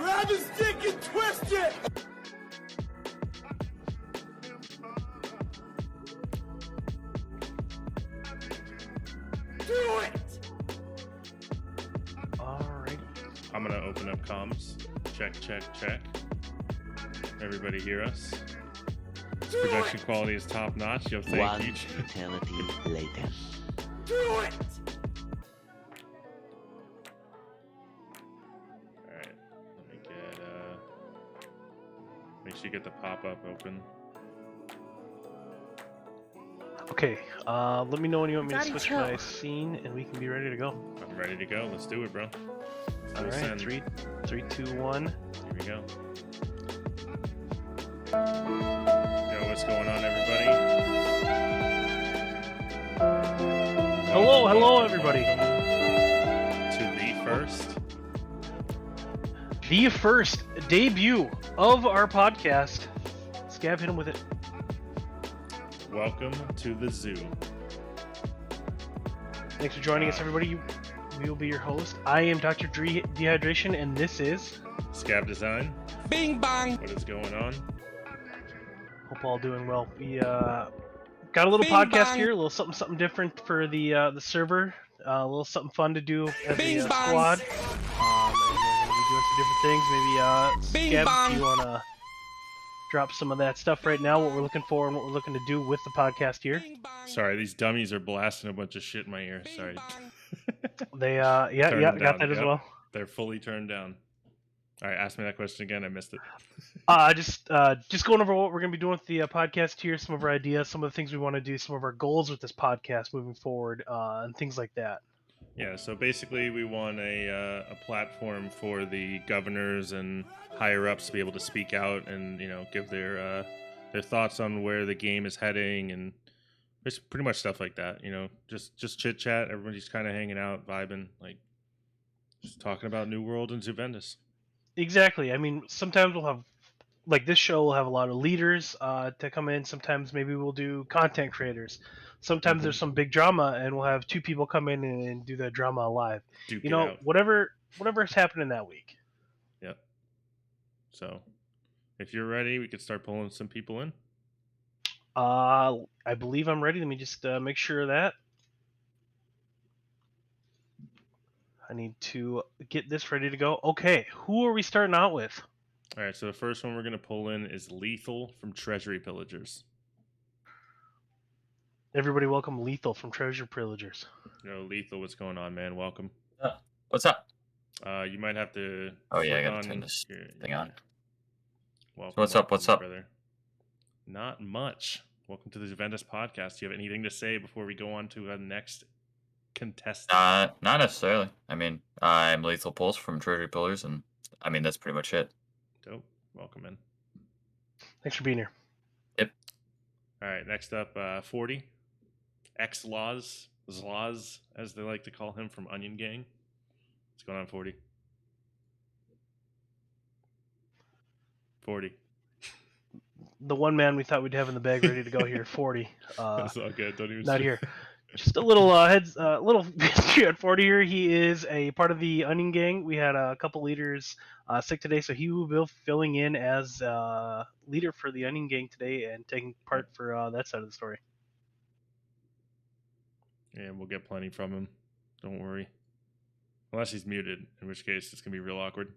Grab his dick and twist it! Do it! Alrighty. I'm gonna open up comms. Check, check, check. Everybody hear us? Production quality is top notch. Yo, thank One you. eternity later. Do it! Alright. Let me get make sure you get the pop-up open. Okay, let me know when you want me to Daddy, switch chill. my scene, and we can be ready to go. I'm ready to go. Let's do it, bro. All right, Send. 3, 2, 1. Here we go. Yo, what's going on, everybody? Hello, everybody. Welcome to the first debut of our podcast. Scab, hit him with it. Welcome to the zoo. Thanks for joining us, everybody. We will be your host. I am Dr. Dehydration, and this is... Scab Design. Bing bang! What is going on? Hope all doing well. We got a little Bing podcast bang. here, a little something different for the server, a little something fun to do as Bing a bang. squad. And we're gonna be doing some different things. Maybe Bing Scab, bang. if you wanna drop some of that stuff right now, what we're looking for and what we're looking to do with the podcast here. Sorry, these dummies are blasting a bunch of shit in my ear. Sorry. They Turn yeah, them got down, that as yep. well. They're fully turned down. All right, ask me that question again. I missed it. Just going over what we're going to be doing with the podcast here, some of our ideas, some of the things we want to do, some of our goals with this podcast moving forward, and things like that. Yeah, so basically we want a platform for the governors and higher ups to be able to speak out and, you know, give their thoughts on where the game is heading and just pretty much stuff like that, you know, just chit chat, everybody's kind of hanging out, vibing, like just talking about New World and Zuvendis. Exactly. I mean, sometimes we'll have, like this show will have a lot of leaders to come in. Sometimes maybe we'll do content creators. Sometimes there's some big drama, and we'll have two people come in and do the drama live. Duke You it know, out. whatever's happening that week. Yep. So if you're ready, we could start pulling some people in. I believe I'm ready. Let me just make sure of that. I need to get this ready to go. Okay, who are we starting out with? All right, so the first one we're going to pull in is Lethal from Treasury Pillagers. Everybody welcome Lethal from Treasure Pillagers. You know, Lethal, what's going on, man? Welcome. What's up? You might have to. Oh, yeah, I flick gotta turn on this your- thing on. Welcome, So what's up, welcome, what's up? brother? Not much. Welcome to the Juventus podcast. Do you have anything to say before we go on to the next contestant? Not necessarily. I mean, I'm Lethal Pulse from Treasury Pillars, and I mean, that's pretty much it. Dope. Welcome in. Thanks for being here. All right, next up, 40. X-Laws, Zlaz, as they like to call him, from Onion Gang. What's going on, 40? 40. The one man we thought we'd have in the bag ready to go here, 40. That's all good. Don't even Not say- here. Just a little little history on 40 here. He is a part of the Onion Gang. We had a couple leaders sick today, so he will be filling in as leader for the Onion Gang today and taking part for that side of the story. Yeah, we'll get plenty from him. Don't worry. Unless he's muted, in which case it's going to be real awkward.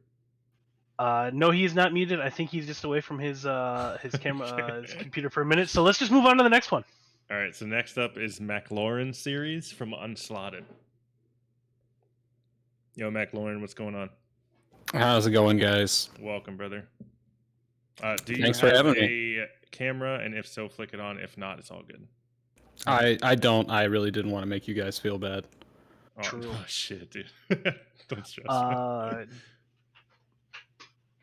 No, he is not muted. I think he's just away from his camera, his computer for a minute. So let's just move on to the next one. All right, so next up is McLaurin series from Unslotted. Yo, McLaurin, what's going on? How's it going, guys? Welcome, brother. Do you Thanks for have having a camera? And if so, flick it on. If not, it's all good. I don't. I really didn't want to make you guys feel bad. Oh, True. oh, shit, dude. Don't stress.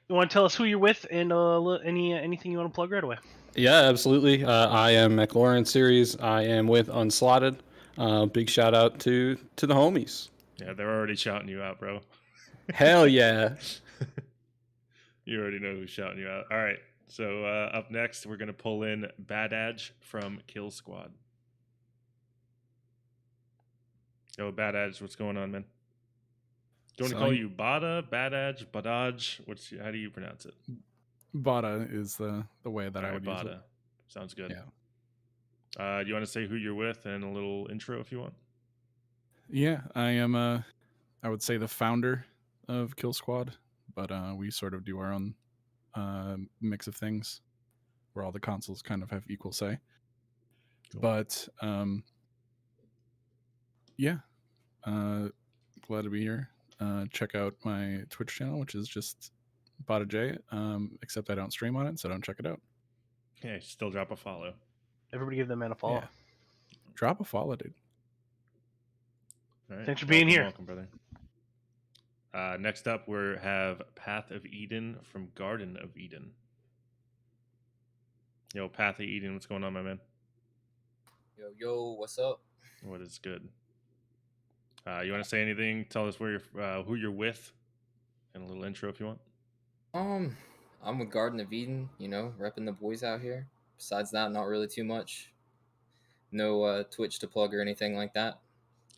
You want to tell us who you're with and anything you want to plug right away? Yeah, absolutely. I am McLaurin series. I am with Unslotted. Big shout out to the homies. Yeah, they're already shouting you out, bro. Hell yeah. You already know who's shouting you out. All right, so up next, we're going to pull in Badadge from Kill Squad. Yo, Badadge, what's going on, man? Do you want to call you Bada, Badaj, Badaj? How do you pronounce it? Bada is the way that I Alright, would use it. Bada. Sounds good. Yeah. Do you want to say who you're with and a little intro if you want? Yeah, I am. I would say the founder of Kill Squad, but we sort of do our own mix of things, where all the consoles kind of have equal say. Cool. But yeah, glad to be here. Check out my Twitch channel, which is just Bada J. Except I don't stream on it, so don't check it out. Yeah, still drop a follow. Everybody give that man a follow. Yeah. Drop a follow, dude. All right. Thanks for being here. Welcome, brother. Next up, we have Path of Eden from Garden of Eden. Yo, Path of Eden, what's going on, my man? Yo, what's up? What is good? You want to say anything? Tell us where you're, who you're with, and a little intro if you want. I'm with Garden of Eden, repping the boys out here. Besides that, not really too much. No Twitch to plug or anything like that.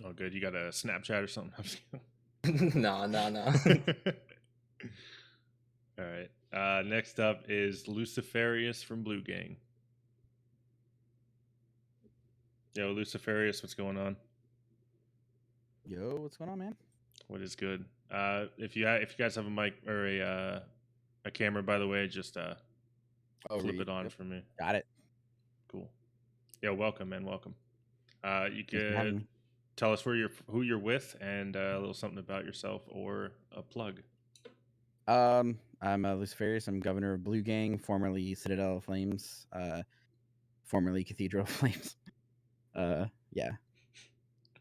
Oh, good. You got a Snapchat or something? Nah. All right. Next up is Luciferius from Blue Gang. Yo, Luciferius, what's going on? Yo, what's going on, man? What is good? If you guys have a mic or a camera, by the way, just flip it on for me. Got it. Cool. Yeah, welcome, man. Welcome. You Thanks for having could me. tell us who you're with and a little something about yourself or a plug. I'm Luciferius. I'm governor of Blue Gang, formerly Citadel of Flames, formerly Cathedral of Flames. Yeah.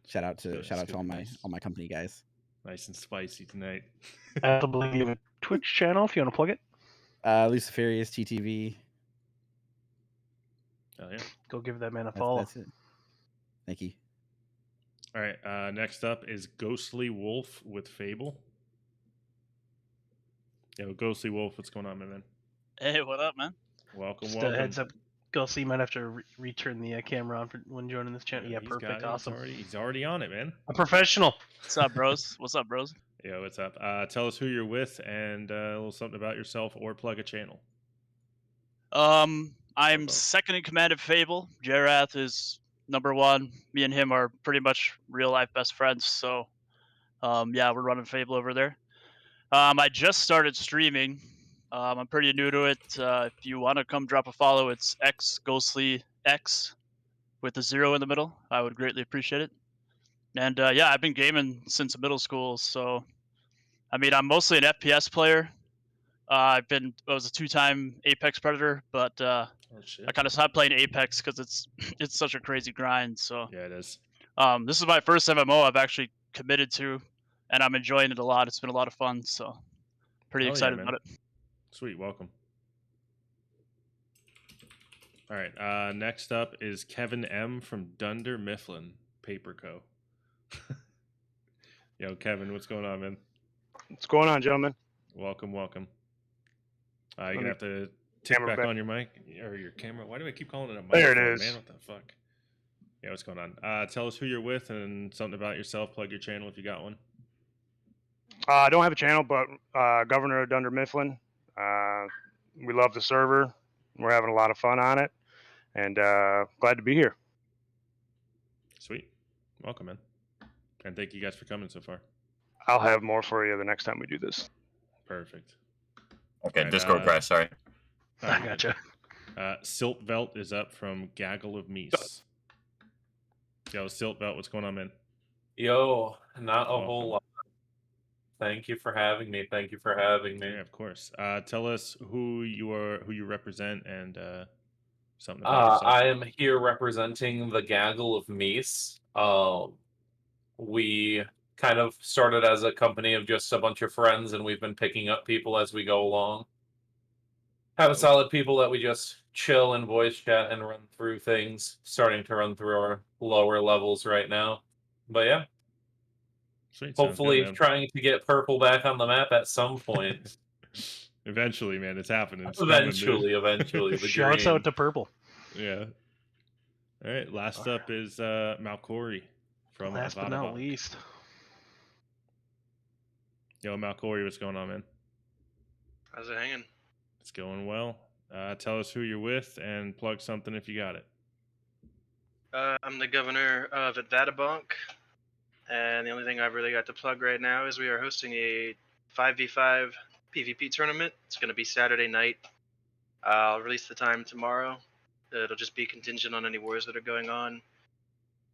Shout out to all my company guys. Nice and spicy tonight. I also believe you have a Twitch channel if you want to plug it. Luciferius TTV. Oh yeah. Go give that man a follow. That's it. Thank you. All right. Next up is Ghostly Wolf with Fable. Yo, Ghostly Wolf, what's going on, my man? Hey, what up, man? Welcome. Just a heads up, Ghostly might have to return the camera on when joining this channel. Yeah, perfect, awesome. He's already on it, man. A professional. What's up, bros? What's up, bros? Yo, what's up? Tell us who you're with and a little something about yourself, or plug a channel. I'm second in command of Fable. Jerath is number one. Me and him are pretty much real life best friends. So, yeah, we're running Fable over there. I just started streaming. I'm pretty new to it. If you want to come drop a follow, it's xghostlyx with a 0 in the middle. I would greatly appreciate it. And yeah, I've been gaming since middle school. So, I mean, I'm mostly an FPS player. I was a 2-time Apex Predator, but I kind of stopped playing Apex because it's such a crazy grind. So yeah, it is. This is my first MMO I've actually committed to, and I'm enjoying it a lot. It's been a lot of fun, so pretty excited about it. Sweet, welcome. All right, next up is Kevin M from Dunder Mifflin Paper Co. Yo, Kevin, what's going on, man? What's going on, gentlemen? Welcome. You're gonna have to tick back on your mic or your camera. Why do I keep calling it a mic? There it is. Man, what the fuck? Yeah, what's going on? Tell us who you're with and something about yourself. Plug your channel if you got one. I don't have a channel, but Governor of Dunder Mifflin. We love the server. We're having a lot of fun on it, and glad to be here. Sweet. Welcome, man. And thank you guys for coming so far. I'll have more for you the next time we do this. Perfect. Okay, Discord crash, sorry. I gotcha. Siltvelt is up from Gaggle of Meese. Yo, Siltvelt, what's going on, man? Yo, not a whole lot. Thank you for having me. Yeah, of course. Tell us who you represent, and something about yourself. I am here representing the Gaggle of Meese. We kind of started as a company of just a bunch of friends, and we've been picking up people as we go along. Have a solid people that we just chill and voice chat and run through things. Starting to run through our lower levels right now. But yeah. Sweet, hopefully good, trying to get purple back on the map at some point. Eventually, man, it's happening. Eventually. Shouts out to purple. Yeah. All right. Last up is Malcori from Last but not least. Yo, Malcory, what's going on, man? How's it hanging? It's going well. Tell us who you're with and plug something if you got it. I'm the governor of Advatabonk, and the only thing I've really got to plug right now is we are hosting a 5v5 PvP tournament. It's going to be Saturday night. I'll release the time tomorrow. It'll just be contingent on any wars that are going on.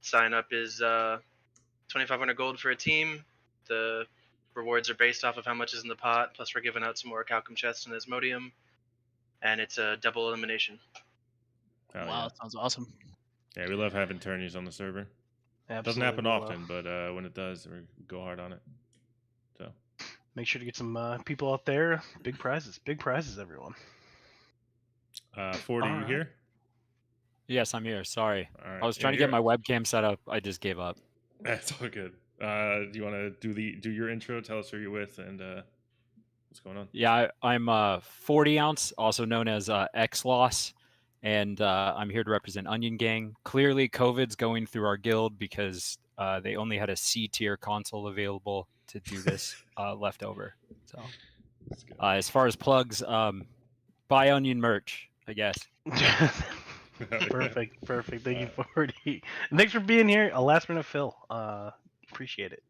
Sign up is 2,500 gold for a team. The rewards are based off of how much is in the pot, plus we're giving out some more Calcum chests and Asmodium. And it's a double elimination. Hell Wow, yeah. that sounds awesome. Yeah, we love having tourneys on the server. Doesn't Absolutely happen love. often, but when it does, we go hard on it. So Make sure to get some people out there. Big prizes, everyone. 40, you Alright. here? Yes, I'm here. Sorry. All right. I was Yeah, trying to get you're- my webcam set up. I just gave up. That's all good. Do you want to do your intro? Tell us who you're with and what's going on. Yeah, I'm 40 ounce, also known as X-Loss, and I'm here to represent Onion Gang. Clearly, COVID's going through our guild because they only had a C tier console available to do this left over. So, as far as plugs, buy Onion merch, I guess. Perfect. Thank you, 40. And thanks for being here. A last minute fill. Appreciate it.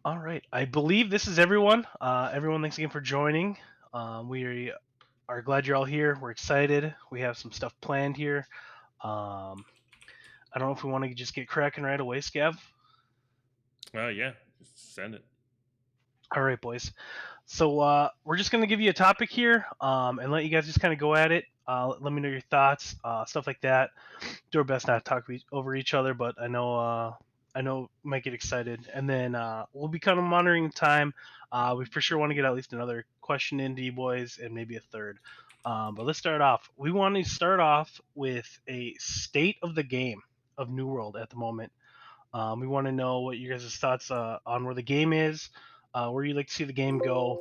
All right. I believe this is everyone. Everyone, thanks again for joining. We are glad you're all here. We're excited. We have some stuff planned here. I don't know if we want to just get cracking right away, Scav. Yeah, send it. All right, boys. So we're just gonna give you a topic here, and let you guys just kind of go at it. Let me know your thoughts, stuff like that. Do our best not to talk over each other, but I know we might get excited, and then we'll be kind of monitoring the time. We for sure want to get at least another question into you boys, and maybe a third. But let's start off. We want to start off with a state of the game of New World at the moment. We want to know what you guys' thoughts on where the game is, where you'd like to see the game go,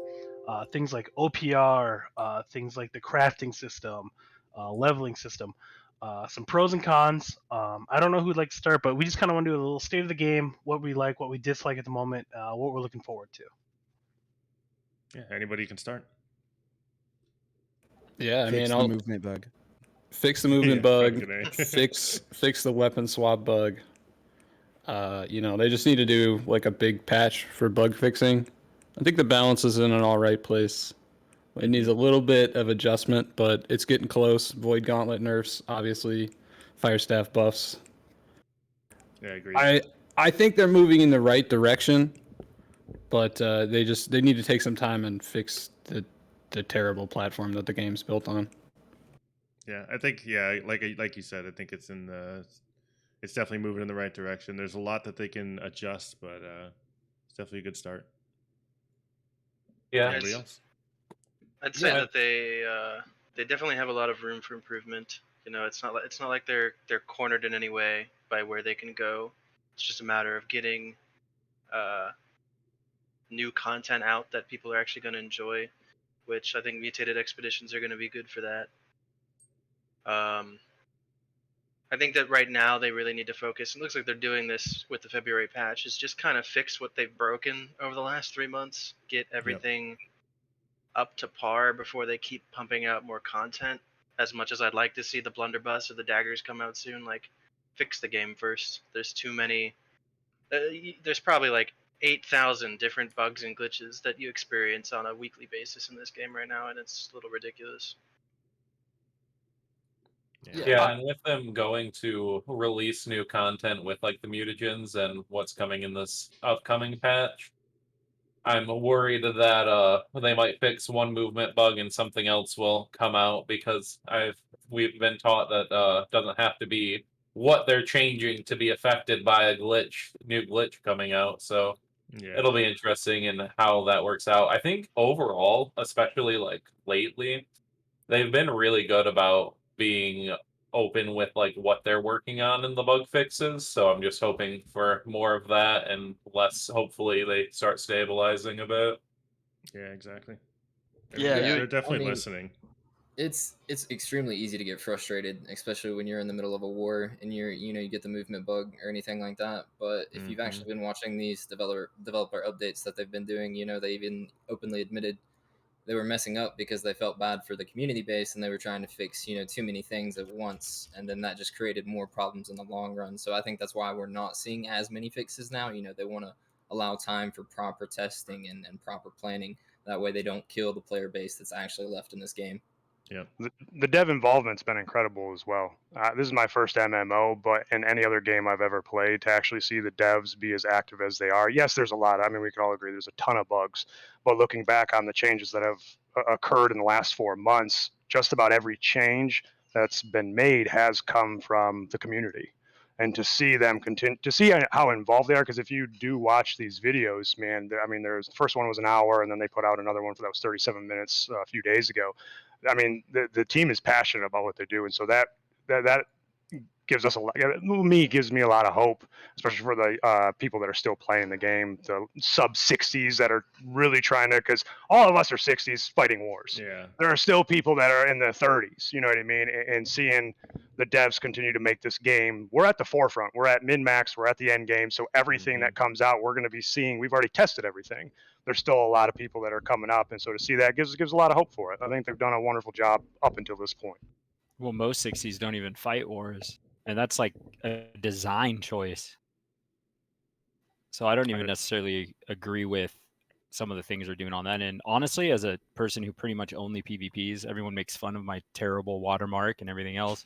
things like OPR, things like the crafting system, leveling system, some pros and cons. I don't know who'd like to start, but we just kind of want to do a little state of the game, what we like, what we dislike at the moment, what we're looking forward to. Yeah, anybody can start. Yeah, I Fix mean, the I'll movement bug. fix the movement Yeah, bug, fucking A. fix the weapon swap bug. They just need to do like a big patch for bug fixing. I think the balance is in an all right place. It needs a little bit of adjustment, but it's getting close. Void Gauntlet nerfs, obviously, Fire Staff buffs. Yeah, I agree. I think they're moving in the right direction, but they need to take some time and fix the terrible platform that the game's built on. Yeah, I think like you said, I think it's it's definitely moving in the right direction. There's a lot that they can adjust, but it's definitely a good start. Yeah. Anybody else? I'd say that they definitely have a lot of room for improvement. You know, it's not like they're cornered in any way by where they can go. It's just a matter of getting new content out that people are actually going to enjoy, which I think Mutated Expeditions are going to be good for that. I think that right now they really need to focus. It looks like they're doing this with the February patch. Is just kind of fix what they've broken over the last 3 months. Get everything up to par before they keep pumping out more content. As much as I'd like to see the blunderbuss or the daggers come out soon, like fix the game first. There's too many. There's probably like 8,000 different bugs and glitches that you experience on a weekly basis in this game right now, and it's a little ridiculous. Yeah, and with them going to release new content with like the mutagens and what's coming in this upcoming patch, I'm worried that they might fix one movement bug and something else will come out, because we've been taught that doesn't have to be what they're changing to be affected by a new glitch coming out. So Yeah. it'll be interesting in how that works out. I think overall, especially like lately, they've been really good about being open with like what they're working on in the bug fixes. So I'm just hoping for more of that and less. Hopefully they start stabilizing a bit. Yeah, exactly. Yeah, they're definitely listening. It's extremely easy to get frustrated, especially when you're in the middle of a war and you get the movement bug or anything like that. But if you've actually been watching these developer updates that they've been doing, they even openly admitted they were messing up because they felt bad for the community base and they were trying to fix too many things at once, and then that just created more problems in the long run. So I think that's why we're not seeing as many fixes now. They want to allow time for proper testing and proper planning. That way they don't kill the player base that's actually left in this game. Yeah. The dev involvement's been incredible as well. This is my first MMO, but in any other game I've ever played, to actually see the devs be as active as they are. Yes, there's a lot. I mean, we can all agree there's a ton of bugs, but looking back on the changes that have occurred in the last 4 months, just about every change that's been made has come from the community. And to see them continue, to see how involved they are, because if you do watch these videos, man, I mean, the first one was an hour, and then they put out another one that was 37 minutes a few days ago. I mean, the team is passionate about what they do, and so that gives us gives me a lot of hope, especially for the people that are still playing the game, the sub 60s that are really trying to, because all of us are 60s fighting wars. Yeah. There are still people that are in the 30s, you know what I mean? And seeing the devs continue to make this game, we're at the forefront. We're at min-max, we're at the end game, so everything that comes out, we're going to be seeing. We've already tested everything. There's still a lot of people that are coming up, and so to see that gives a lot of hope for it. I think they've done a wonderful job up until this point. Well, most 60s don't even fight wars, and that's like a design choice. So I don't even necessarily agree with some of the things they're doing on that. And honestly, as a person who pretty much only PvPs, everyone makes fun of my terrible watermark and everything else.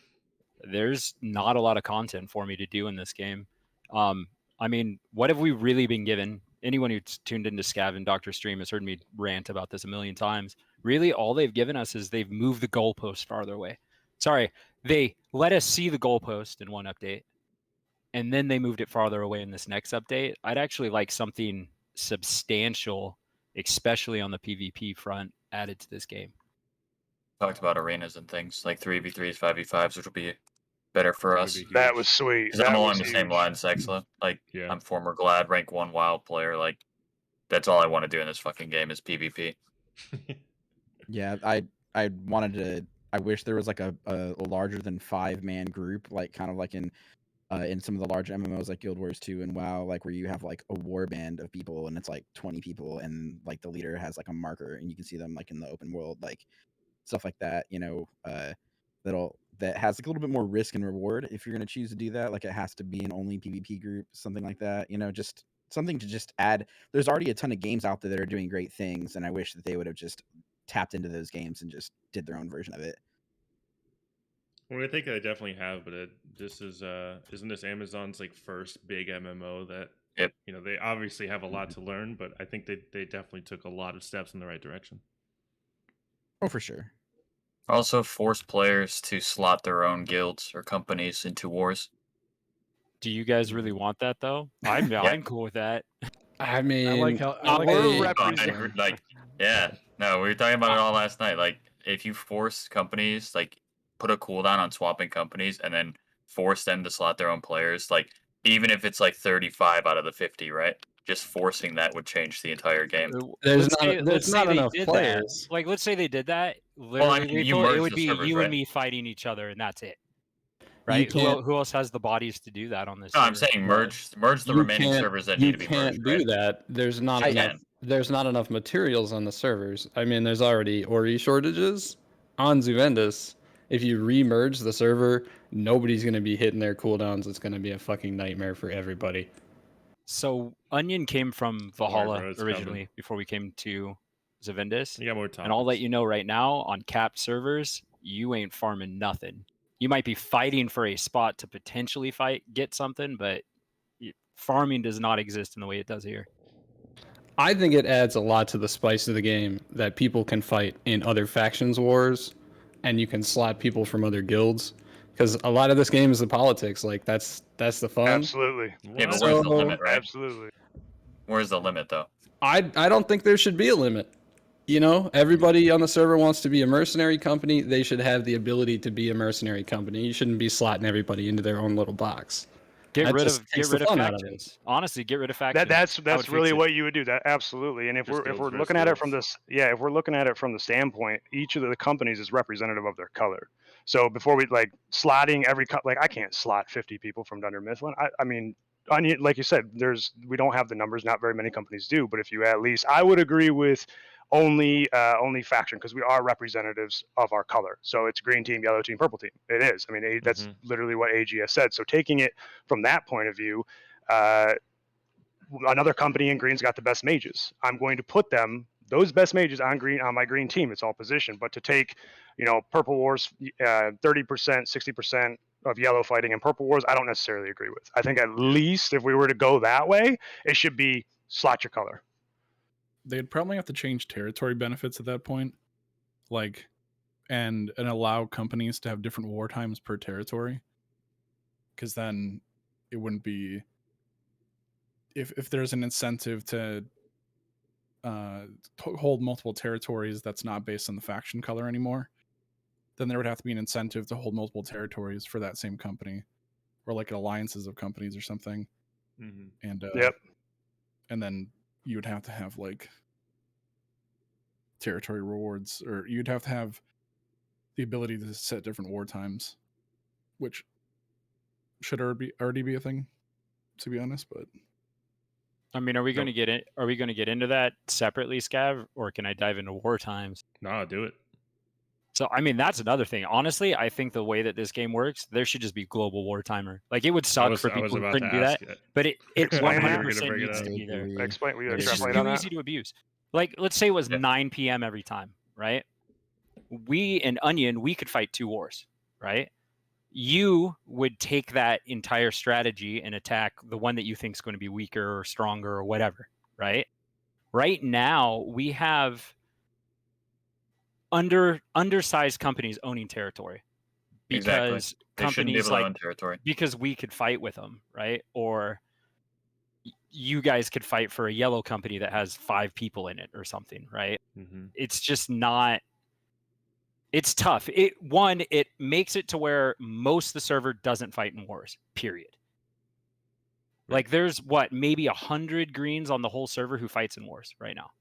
There's not a lot of content for me to do in this game. I mean, what have we really been given? Anyone who's tuned into Scav and Dr. Stream has heard me rant about this a million times. Really, all they've given us is they've moved the goalpost farther away. Sorry, they let us see the goalpost in one update, and then they moved it farther away in this next update. I'd actually like something substantial, especially on the PvP front, added to this game. Talked about arenas and things like 3v3s, 5v5s, which will be better for us. That was sweet. Because I'm along the same lines, Exla. Like, Yeah. I'm former Glad, rank 1 WoW player. Like, that's all I want to do in this fucking game is PvP. Yeah, I wanted to. I wish there was like a larger than 5-man group, like kind of like in some of the large MMOs like Guild Wars 2 and WoW, like where you have like a war band of people and it's like 20 people and like the leader has like a marker and you can see them like in the open world, like stuff like that, that has like a little bit more risk and reward if you're going to choose to do that. Like it has to be an only PvP group, something like that, just something to just add. There's already a ton of games out there that are doing great things, and I wish that they would have just tapped into those games and just did their own version of it. Well, I think they definitely have, but this is isn't this Amazon's like first big MMO that they obviously have a lot to learn, but I think they definitely took a lot of steps in the right direction. Oh, for sure. Also force players to slot their own guilds or companies into wars. Do you guys really want that though? I'm cool with that. I mean, we're representing. No, we were talking about it all last night. Like, if you force companies, like, put a cooldown on swapping companies and then force them to slot their own players, like, even if it's like 35 out of the 50, right? Just forcing that would change the entire game. There's not enough players. Like, let's say they did that. Well, I mean, It would be you and me fighting each other, and that's it. Right? Who else has the bodies to do that on this? No, I'm saying merge the remaining servers that need to be merged. You can't do that. There's not enough. There's not enough materials on the servers. I mean, there's already Ori shortages on Zuvendis. If you re-merge the server, nobody's going to be hitting their cooldowns. It's going to be a fucking nightmare for everybody. So Onion came from Valhalla originally before we came to Zuvendis. You got more time. And I'll let you know right now, on capped servers, you ain't farming nothing. You might be fighting for a spot to potentially get something, but farming does not exist in the way it does here. I think it adds a lot to the spice of the game that people can fight in other factions wars, and you can slot people from other guilds. Because a lot of this game is the politics. Like that's the fun. Absolutely. Yeah, but where's the limit, right? Absolutely. Where's the limit, though? I don't think there should be a limit. Everybody on the server wants to be a mercenary company. They should have the ability to be a mercenary company. You shouldn't be slotting everybody into their own little box. Get That rid just of takes the fun out of it. factions. Honestly, get rid of factions. That's That would really fix it. what you would do. That absolutely. And if Just we're guilds versus looking at it from guilds. this, yeah, if we're looking at it from the standpoint, each of the companies is representative of their color. So before we like slotting every like I can't slot 50 people from Dunder Mifflin. I mean, Onion, like you said, we don't have the numbers. Not very many companies do. But if you at least, I would agree with only faction because we are representatives of our color. So it's green team, yellow team, purple team. It is. I mean, that's literally what AGS said. So taking it from that point of view, another company in green's got the best mages. I'm going to put those best mages on my green team. It's all position. But to take, Purple Wars 30%, 60% of yellow fighting in Purple Wars, I don't necessarily agree with. I think at least if we were to go that way, it should be slot your color. They'd probably have to change territory benefits at that point, like, and allow companies to have different war times per territory, because then it wouldn't be if there's an incentive to hold multiple territories that's not based on the faction color anymore, then there would have to be an incentive to hold multiple territories for that same company, or like alliances of companies or something. And and then you would have to have like territory rewards, or you'd have to have the ability to set different war times, which should already be a thing, to be honest. But I mean, are we going to get in? Are we going to get into that separately, Scav, or can I dive into war times? No, do it. So, I mean, that's another thing. Honestly, I think the way that this game works, there should just be global war timer. Like, it would suck for people who couldn't do that, but it Explain 100% needs to be there. Explain. We It's just extrapolate too on that. easy to abuse. Like, let's say it was 9 p.m. every time, right? We in Onion, we could fight 2 wars, right? You would take that entire strategy and attack the one that you think is going to be weaker or stronger or whatever, right? Right now, we have undersized companies owning territory because They shouldn't be companies able to like own territory. because we could fight with them, right? Or you guys could fight for a yellow company that has 5 people in it or something, right? It's just not. It's tough. It makes it to where most of the server doesn't fight in wars. Period. Like there's maybe 100 greens on the whole server who fights in wars right now.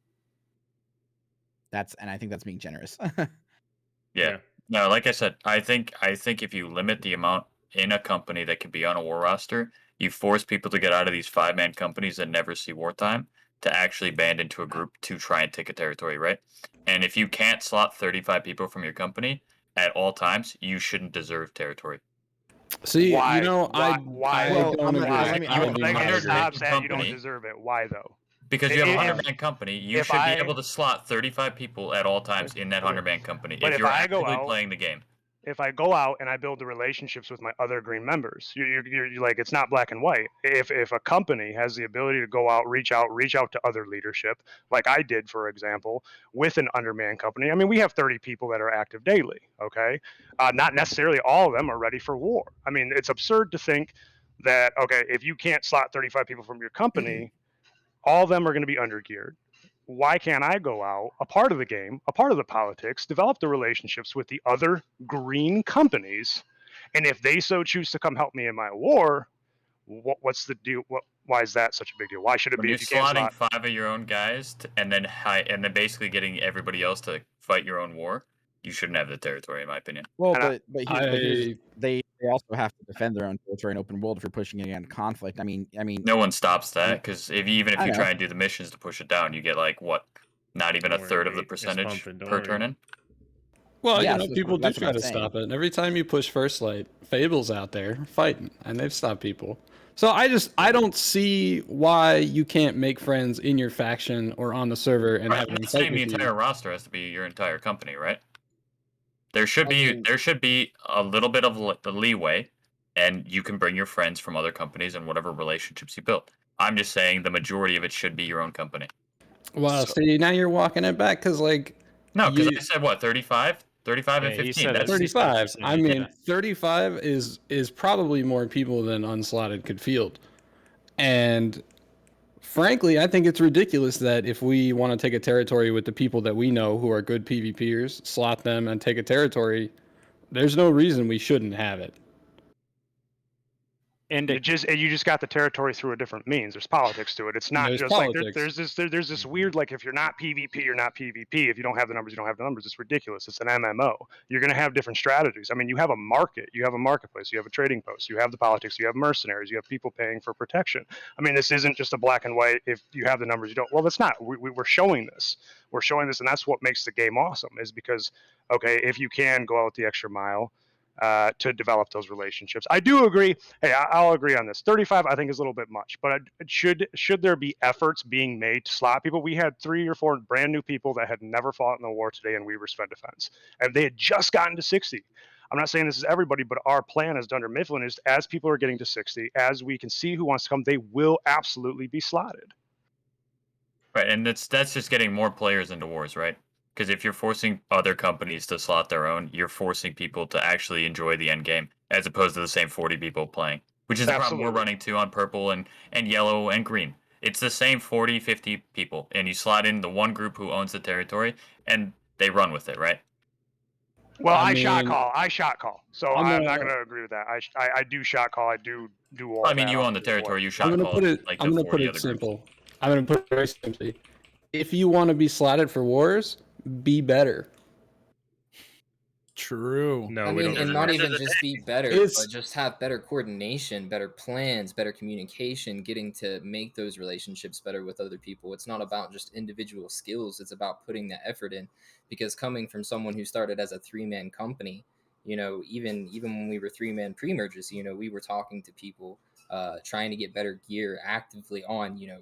And I think that's being generous. Yeah. No, like I said, I think if you limit the amount in a company that can be on a war roster, you force people to get out of these 5-man companies that never see wartime to actually band into a group to try and take a territory, right? And if you can't slot 35 people from your company at all times, you shouldn't deserve territory. See, Why? I don't agree. You don't deserve it. Why though? Because you have a 100-man company, you should be able to slot 35 people at all times in that 100-man company But if if you're I go actively out- playing the game. If I go out and I build the relationships with my other green members, you're like, it's not black and white. If a company has the ability to go out, reach out to other leadership, like I did, for example, with an underman company. I mean, we have 30 people that are active daily. Okay, not necessarily all of them are ready for war. I mean, it's absurd to think that if you can't slot 35 people from your company, all of them are going to be undergeared. Why can't I go out, a part of the game, a part of the politics, develop the relationships with the other green companies, and if they so choose to come help me in my war, what's the deal? Why is that such a big deal? Why should it When be you're if you can't slotting slot? 5 of your own guys and then basically getting everybody else to fight your own war, you shouldn't have the territory, in my opinion. Well, but they also have to defend their own territory in open world if you're pushing it into conflict. I mean, No one stops that because even if I you know. try and do the missions to push it down, you get like not even Don't a third of worry, the it's percentage pumping, don't per worry. turn in. Well, Yeah, you know, so people do that's what try I'm to saying. stop it. Every time you push First Light, Fable's out there fighting, and they've stopped people. So I don't see why you can't make friends in your faction or on the server and Right, have I'm them not fight saying the with you. entire roster has to be your entire company, right? There should be a little bit of the leeway, and you can bring your friends from other companies and whatever relationships you build. I'm just saying the majority of it should be your own company. Well, see, now you're walking it back because, like, No, because I said what, 35? 35 and Yeah, he 15. said That's 35. I 60%, mean, yeah. 35 is probably more people than Unslotted could field. And frankly, I think it's ridiculous that if we want to take a territory with the people that we know who are good PvPers, slot them and take a territory, there's no reason we shouldn't have it. And you just got the territory through a different means. There's politics to it. It's not There's just like politics. there's this weird, like, if you're not PvP, you're not PvP. If you don't have the numbers, you don't have the numbers. It's ridiculous. It's an MMO. You're going to have different strategies. I mean, you have a market, you have a marketplace, you have a trading post, you have the politics, you have mercenaries, you have people paying for protection. I mean, this isn't just a black and white. If you have the numbers, you don't. Well, it's not. We're showing this. We're showing this, and that's what makes the game awesome. Is because, okay, if you can go out the extra mile to develop those relationships. I do agree. Hey, I'll agree on this. 35, I think, is a little bit much, but should there be efforts being made to slot people? We had 3 or 4 brand new people that had never fought in the war today in Weaver's Fed Defense, and they had just gotten to 60. I'm not saying this is everybody, but our plan as Dunder Mifflin is, as people are getting to 60, as we can see who wants to come, they will absolutely be slotted. Right, and that's just getting more players into wars, right? Because if you're forcing other companies to slot their own, you're forcing people to actually enjoy the end game, as opposed to the same 40 people playing, which is the problem we're running to on purple and yellow and green. It's the same 40, 50 people, and you slot in the one group who owns the territory, and they run with it, right? Well, I I shot mean, call. So I'm not going to agree with that. I do shot call. I do all I mean, that you on own the territory. You shot I'm gonna call put it. like I'm the gonna 40 put other it groups. simple. I'm gonna put it very simply. If you want to be slotted for wars, be better. True. No, I we mean, don't. and really not want even to. just be better, It's- but just have better coordination, better plans, better communication, getting to make those relationships better with other people. It's not about just individual skills. It's about putting that effort in. Because coming from someone who started as a 3-man company, you know, even when we were 3-man pre-merges, you know, we were talking to people, trying to get better gear actively on, you know,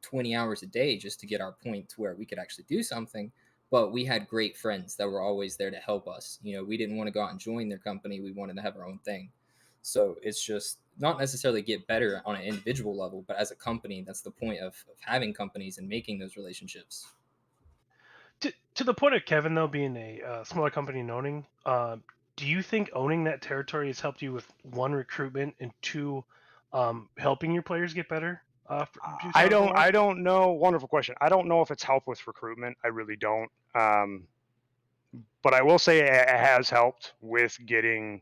20 hours a day just to get our point to where we could actually do something. But we had great friends that were always there to help us. You know, we didn't want to go out and join their company. We wanted to have our own thing. So it's just not necessarily get better on an individual level, but as a company, that's the point of having companies and making those relationships. To the point of Kevin though being a smaller company and owning, do you think owning that territory has helped you with 1, recruitment, and 2, helping your players get better? I don't know. Wonderful question. I don't know if it's helped with recruitment. I really don't. But I will say it has helped with getting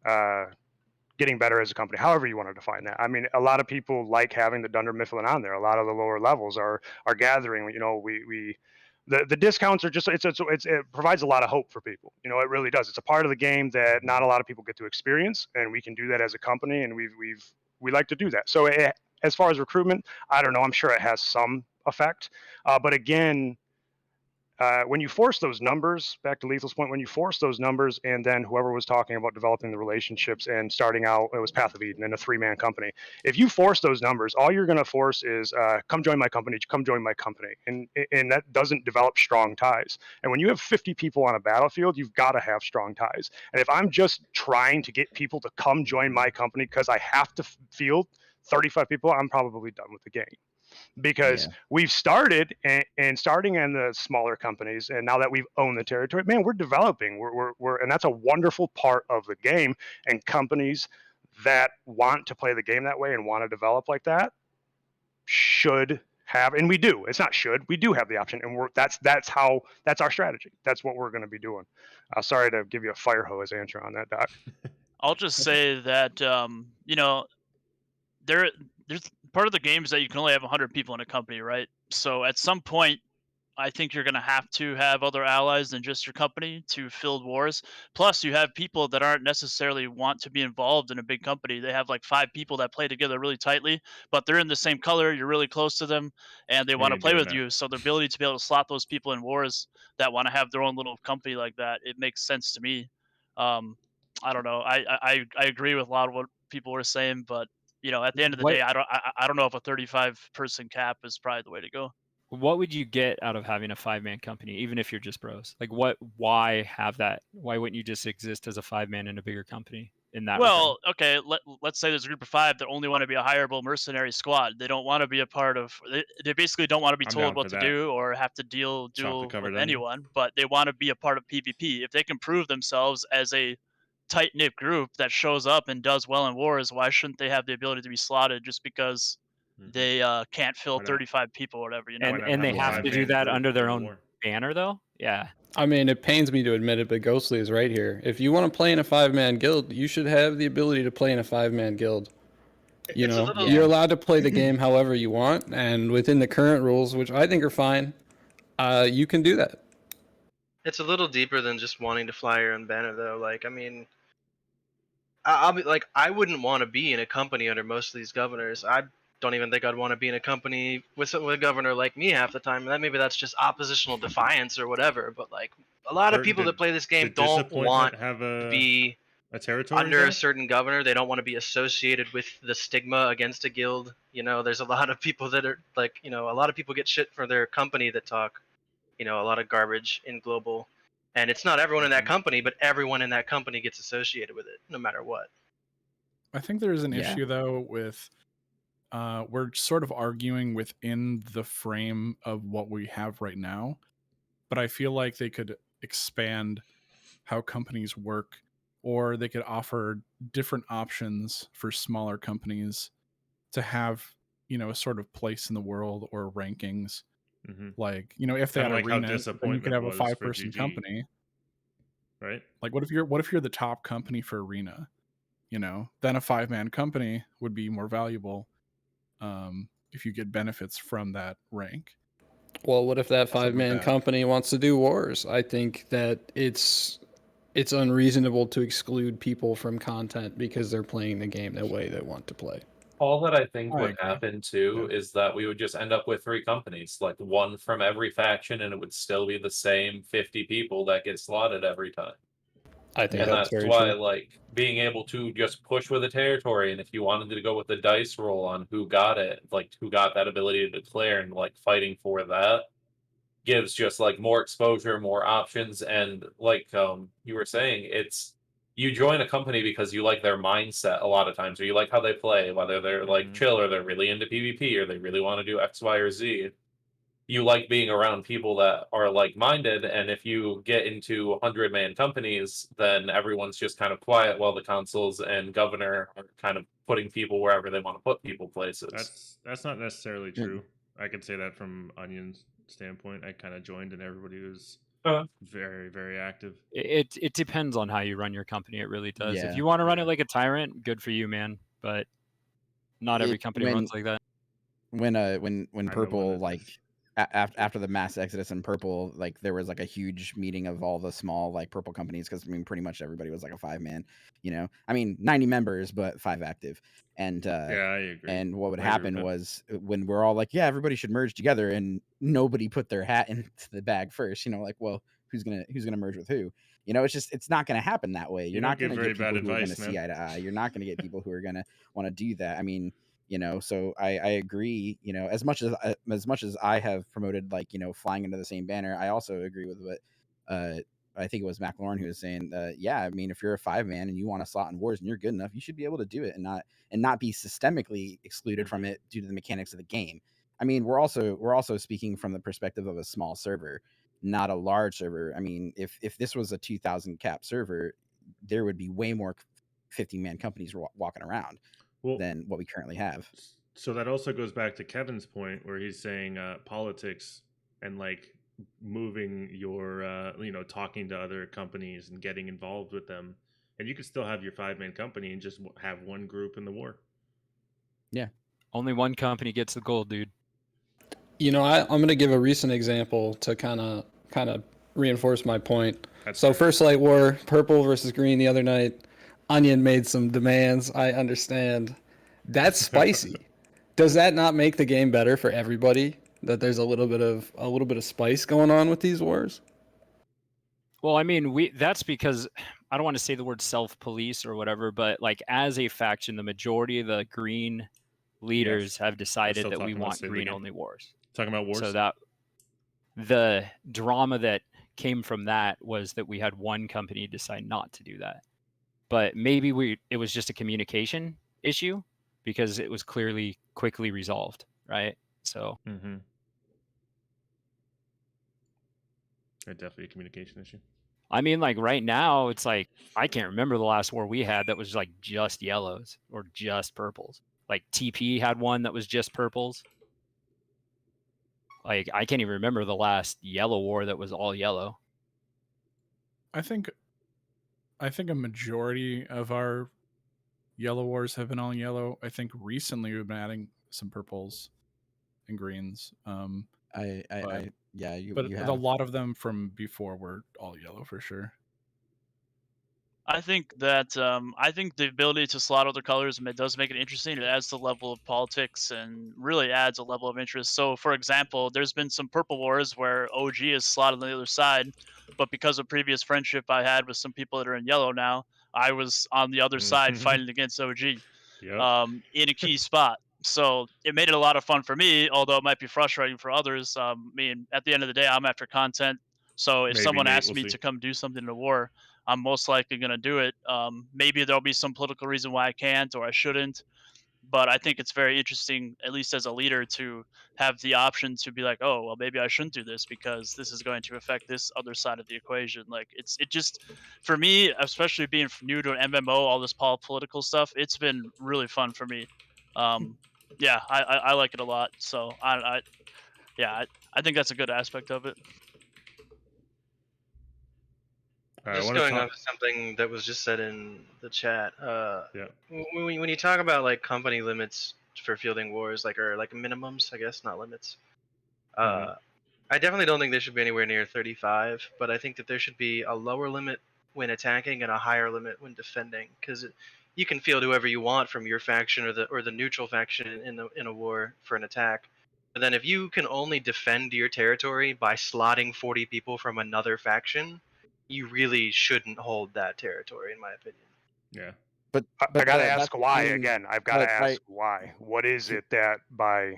better as a company, however you want to define that. I mean, a lot of people like having the Dunder Mifflin on there. A lot of the lower levels are gathering. You know, the discounts are just it provides a lot of hope for people. You know, it really does. It's a part of the game that not a lot of people get to experience, and we can do that as a company, and we like to do that. So as far as recruitment, I don't know. I'm sure it has some effect, but again, when you force those numbers, back to Lethal's point, when you force those numbers, and then whoever was talking about developing the relationships and starting out, it was Path of Eden and a 3-man company. If you force those numbers, all you're going to force is come join my company, and that doesn't develop strong ties. And when you have 50 people on a battlefield, you've got to have strong ties. And if I'm just trying to get people to come join my company because I have to field 35 people, I'm probably done with the game. Because we've started and starting in the smaller companies, and now that we've owned the territory, man, we're developing. We're and that's a wonderful part of the game. And companies that want to play the game that way and want to develop like that should have, and we do. It's not should, we do have the option, and that's our strategy. That's what we're going to be doing. Sorry to give you a fire hose answer on that, Doc. I'll just say that you know, there's part of the game is that you can only have 100 people in a company, right? So at some point, I think you're going to have other allies than just your company to field wars. Plus, you have people that aren't necessarily want to be involved in a big company. They have like 5 people that play together really tightly, but they're in the same color. You're really close to them, and they want to play with you. So the ability to be able to slot those people in wars that want to have their own little company like that, it makes sense to me. I don't know. I agree with a lot of what people were saying, but you know, at the end of the day, I don't know if a 35-person cap is probably the way to go. What would you get out of having a 5-man company, even if you're just bros? Like, why have that? Why wouldn't you just exist as a 5-man in a bigger company in that regard? Well, okay, let's say there's a group of 5 that only want to be a hireable mercenary squad. They don't want to be a part of. They basically don't want to be told what to do or have to deal with anyone, but they want to be a part of PvP. If they can prove themselves as a tight-knit group that shows up and does well in wars, why shouldn't they have the ability to be slotted just because they can't fill 35 people or whatever? You know, and they have to do that under their own banner, though. Yeah. I mean, it pains me to admit it, but Ghostly is right here. If you want to play in a 5-man guild, you should have the ability to play in a 5-man guild. You It's a know, little- you're allowed to play the game however you want, and within the current rules, which I think are fine, you can do that. It's a little deeper than just wanting to fly your own banner, though. Like, I mean, I'll be like, I wouldn't want to be in a company under most of these governors. I don't even think I'd want to be in a company with a governor like me half the time. And maybe that's just oppositional defiance or whatever. But like, a lot of Or people did- that play this game did don't Disappointment want have to be a territory under there? a certain governor. They don't want to be associated with the stigma against a guild. You know, there's a lot of people that are like, you know, a lot of people get shit for their company that talk, you know, a lot of garbage in global. And it's not everyone in that company, but everyone in that company gets associated with it, no matter what. I think there's an Yeah. issue though with we're sort of arguing within the frame of what we have right now, but I feel like they could expand how companies work, or they could offer different options for smaller companies to have, you know, a sort of place in the world or rankings. Like, you know, if they Kinda had like how arenas, then you Disappointment could have a was for 5-person GG. company. Right? Like, what if you're the top company for arena? You know, then a 5-man company would be more valuable if you get benefits from that rank. Well, what if that Something like 5-man that. company wants to do wars? I think that it's unreasonable to exclude people from content because they're playing the game the way they want to play. All that I think I would agree. happen too is that we would just end up with 3 companies, like one from every faction, and it would still be the same 50 people that get slotted every time. I think And that's that's very why, true. like, being able to just push with a territory, and if you wanted to go with the dice roll on who got it, like who got that ability to declare and like fighting for that, gives just like more exposure, more options, and like you were saying, it's you join a company because you like their mindset a lot of times, or you like how they play, whether they're like chill or they're really into PvP or they really want to do X, Y, or Z. You like being around people that are like-minded, and if you get into 100-man companies, then everyone's just kind of quiet while the consuls and governor are kind of putting people wherever they want to put people places. That's not necessarily true. I could say that from Onion's standpoint. I kind of joined and everybody was very, very active. It depends on how you run your company. It really does. Yeah. If you want to run it like a tyrant, good for you, man. But not every company runs like that. When I know Purple what it like after the mass exodus in Purple, like there was like a huge meeting of all the small like Purple companies, because I mean pretty much everybody was like a 5-man, you know. I mean 90 members but 5 active. And Yeah, I agree. and what would I agree happen with that. was when we're all like, yeah, everybody should merge together, and nobody put their hat into the bag first, you know, like, well, who's gonna merge with who? You know, it's not gonna happen that way. You You're don't not give gonna very get people bad who are gonna advice, see man. eye to eye. You're not gonna get people who are gonna want to do that. I mean, you know, so I agree, you know, as much as I have promoted, like, you know, flying under the same banner, I also agree with what I think it was McLaurin who was saying, yeah, I mean, if you're a 5-man and you want to slot in wars and you're good enough, you should be able to do it and not be systemically excluded from it due to the mechanics of the game. I mean, we're also speaking from the perspective of a small server, not a large server. I mean, if this was a 2,000 cap server, there would be way more 50-man companies walking around than what we currently have. So that also goes back to Kevin's point where he's saying politics and like moving your, talking to other companies and getting involved with them. And you could still have your 5-man company and just have one group in the war. Yeah. Only one company gets the gold, dude. You know, I'm going to give a recent example to kind of reinforce my point. So First Light War, purple versus green the other night. Onion made some demands. I understand. That's spicy. Does that not make the game better for everybody? That there's a little bit of spice going on with these wars? Well, I mean, that's because I don't want to say the word self-police or whatever, but like as a faction, the majority of the green leaders have decided still that we talking about want Save the Game. green-only wars. Talking about wars? So that the drama that came from that was that we had one company decide not to do that. But maybe it was just a communication issue because it was clearly quickly resolved, right? So Definitely a communication issue. I mean, like right now, it's like I can't remember the last war we had that was like just yellows or just purples. Like TP had one that was just purples. Like I can't even remember the last yellow war that was all yellow. I think a majority of our Yellow wars have been all yellow. I think recently we've been adding some purples and greens. Yeah, you but you a have. lot of them from before were all yellow for sure. I think that I think the ability to slot other colors does make it interesting. It adds the level of politics and really adds a level of interest. So, for example, there's been some purple wars where OG is slotted on the other side, but because of previous friendship I had with some people that are in yellow now, I was on the other side fighting against OG in a key spot. So it made it a lot of fun for me, although it might be frustrating for others. I mean, at the end of the day, I'm after content. So if Maybe, someone Nate, asks we'll me see. to come do something in a war, I'm most likely going to do it. Maybe there'll be some political reason why I can't or I shouldn't. But I think it's very interesting, at least as a leader, to have the option to be like, oh, well, maybe I shouldn't do this because this is going to affect this other side of the equation. Like it just, for me, especially being new to an MMO, all this political stuff, it's been really fun for me. Yeah, I like it a lot. So I think that's a good aspect of it. Just going off of something that was just said in the chat. Yeah. When you talk about like company limits for fielding wars, or like minimums, I guess, not limits. I definitely don't think there should be anywhere near 35, but I think that there should be a lower limit when attacking and a higher limit when defending, because you can field whoever you want from your faction or the neutral faction in a war for an attack. But then if you can only defend your territory by slotting 40 people from another faction, you really shouldn't hold that territory, in my opinion. Yeah. But I gotta ask why again. I've got to ask why. What is it that by?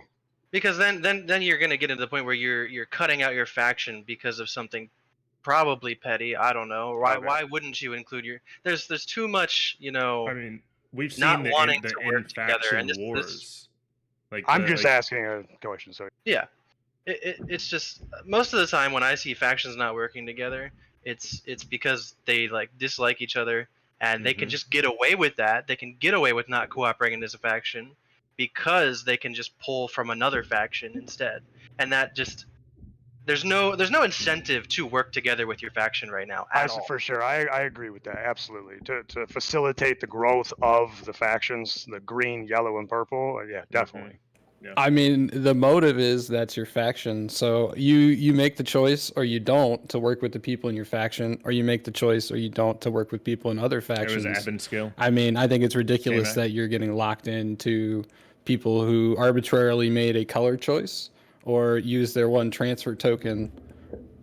Because then you're gonna get into the point where you're cutting out your faction because of something probably petty. I don't know. Why wouldn't you include your? There's too much, I mean, we've not seen wanting the to work together, in-faction and wars. Like I'm just asking a question. So yeah, it's just most of the time when I see factions not working together, it's because they dislike each other, and they can just get away with that. They can get away with not cooperating as a faction because they can just pull from another faction instead, and that just there's no incentive to work together with your faction right now at all. For sure, I agree with that absolutely. To facilitate the growth of the factions, the green, yellow, and purple. Yeah, definitely. I mean, the motive is that's your faction. So you make the choice or you don't to work with the people in your faction, or you make the choice or you don't to work with people in other factions. It was ebb and skill. I mean, I think it's ridiculous that you're getting locked into people who arbitrarily made a color choice or used their one transfer token.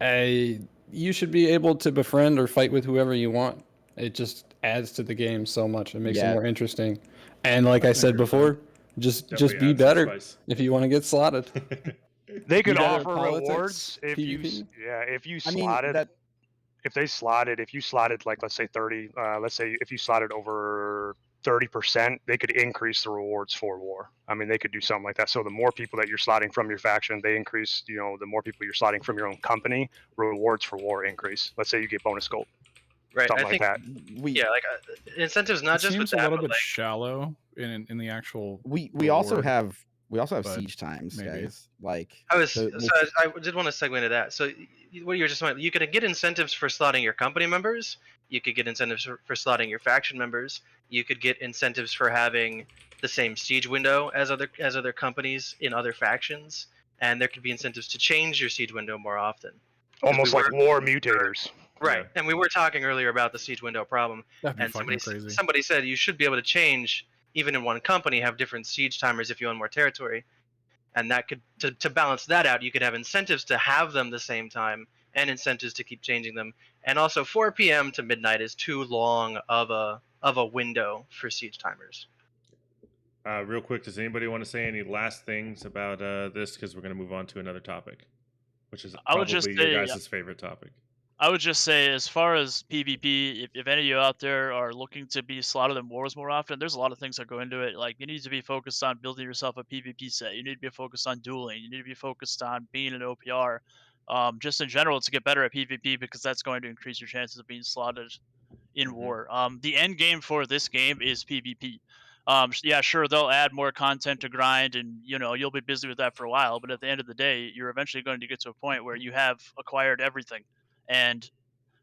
You should be able to befriend or fight with whoever you want. It just adds to the game so much. It makes it more interesting. And like I said before, just be better if you want to get slotted. They could Be better at offer politics, rewards if you PvP. if you I mean, slotted. If you slotted like let's say 30, let's say if you slotted over 30%, they could increase the rewards for war. I mean, they could do something like that. So the more people that you're slotting from your faction, they increase. The more people you're slotting from your own company, rewards for war increase. Let's say you get bonus gold. Right, Something I like think that. incentives not It just with seems a that, little but bit like shallow in the actual. We also reward, have but siege times, maybe. guys. Like I was the- I did want to segue into that. So what you were just saying, you could get incentives for slotting your company members. You could get incentives for slotting your faction members. You could get incentives for having the same siege window as other companies in other factions, and there could be incentives to change your siege window more often. 'Cause Almost like war mutators. Right, and we were talking earlier about the siege window problem, That'd be and fucking crazy. somebody said you should be able to change even in one company, have different siege timers if you own more territory, and that could to balance that out, you could have incentives to have them the same time and incentives to keep changing them, and also 4 p.m. to midnight is too long of a window for siege timers. Real quick, does anybody want to say any last things about this? Because we're going to move on to another topic, which is I would just probably your say, guys' favorite topic. I would just say, as far as PvP, if any of you out there are looking to be slotted in wars more often, there's a lot of things that go into it. Like, you need to be focused on building yourself a PvP set. You need to be focused on dueling. You need to be focused on being an OPR. Just in general, to get better at PvP, because that's going to increase your chances of being slotted in war. The end game for this game is PvP. Yeah, sure, they'll add more content to grind, and you'll be busy with that for a while. But at the end of the day, you're eventually going to get to a point where you have acquired everything, and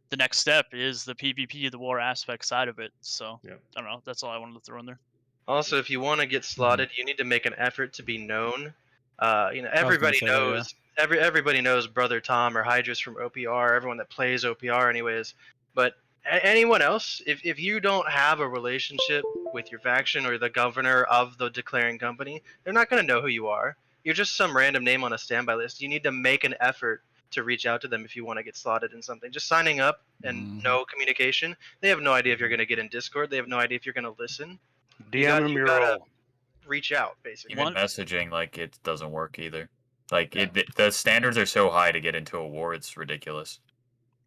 the next step is the PvP, the war aspect side of it. So Yeah. I don't know. That's all I wanted to throw in there. Also, if you want to get slotted, you need to make an effort to be known. gonna Everybody say that, yeah. knows everybody knows Brother Tom or Hydrus from OPR. Everyone that plays OPR, anyways. But anyone else, if you don't have a relationship with your faction or the governor of the declaring company, they're not going to know who you are. You're just some random name on a standby list. You need to make an effort to reach out to them if you want to get slotted in something. Just signing up and no communication. They have no idea if you're going to get in Discord. They have no idea if you're going to listen. DM him your gotta role. reach out, basically. Even messaging, like, it doesn't work either. Like, the standards are so high to get into a war, it's ridiculous.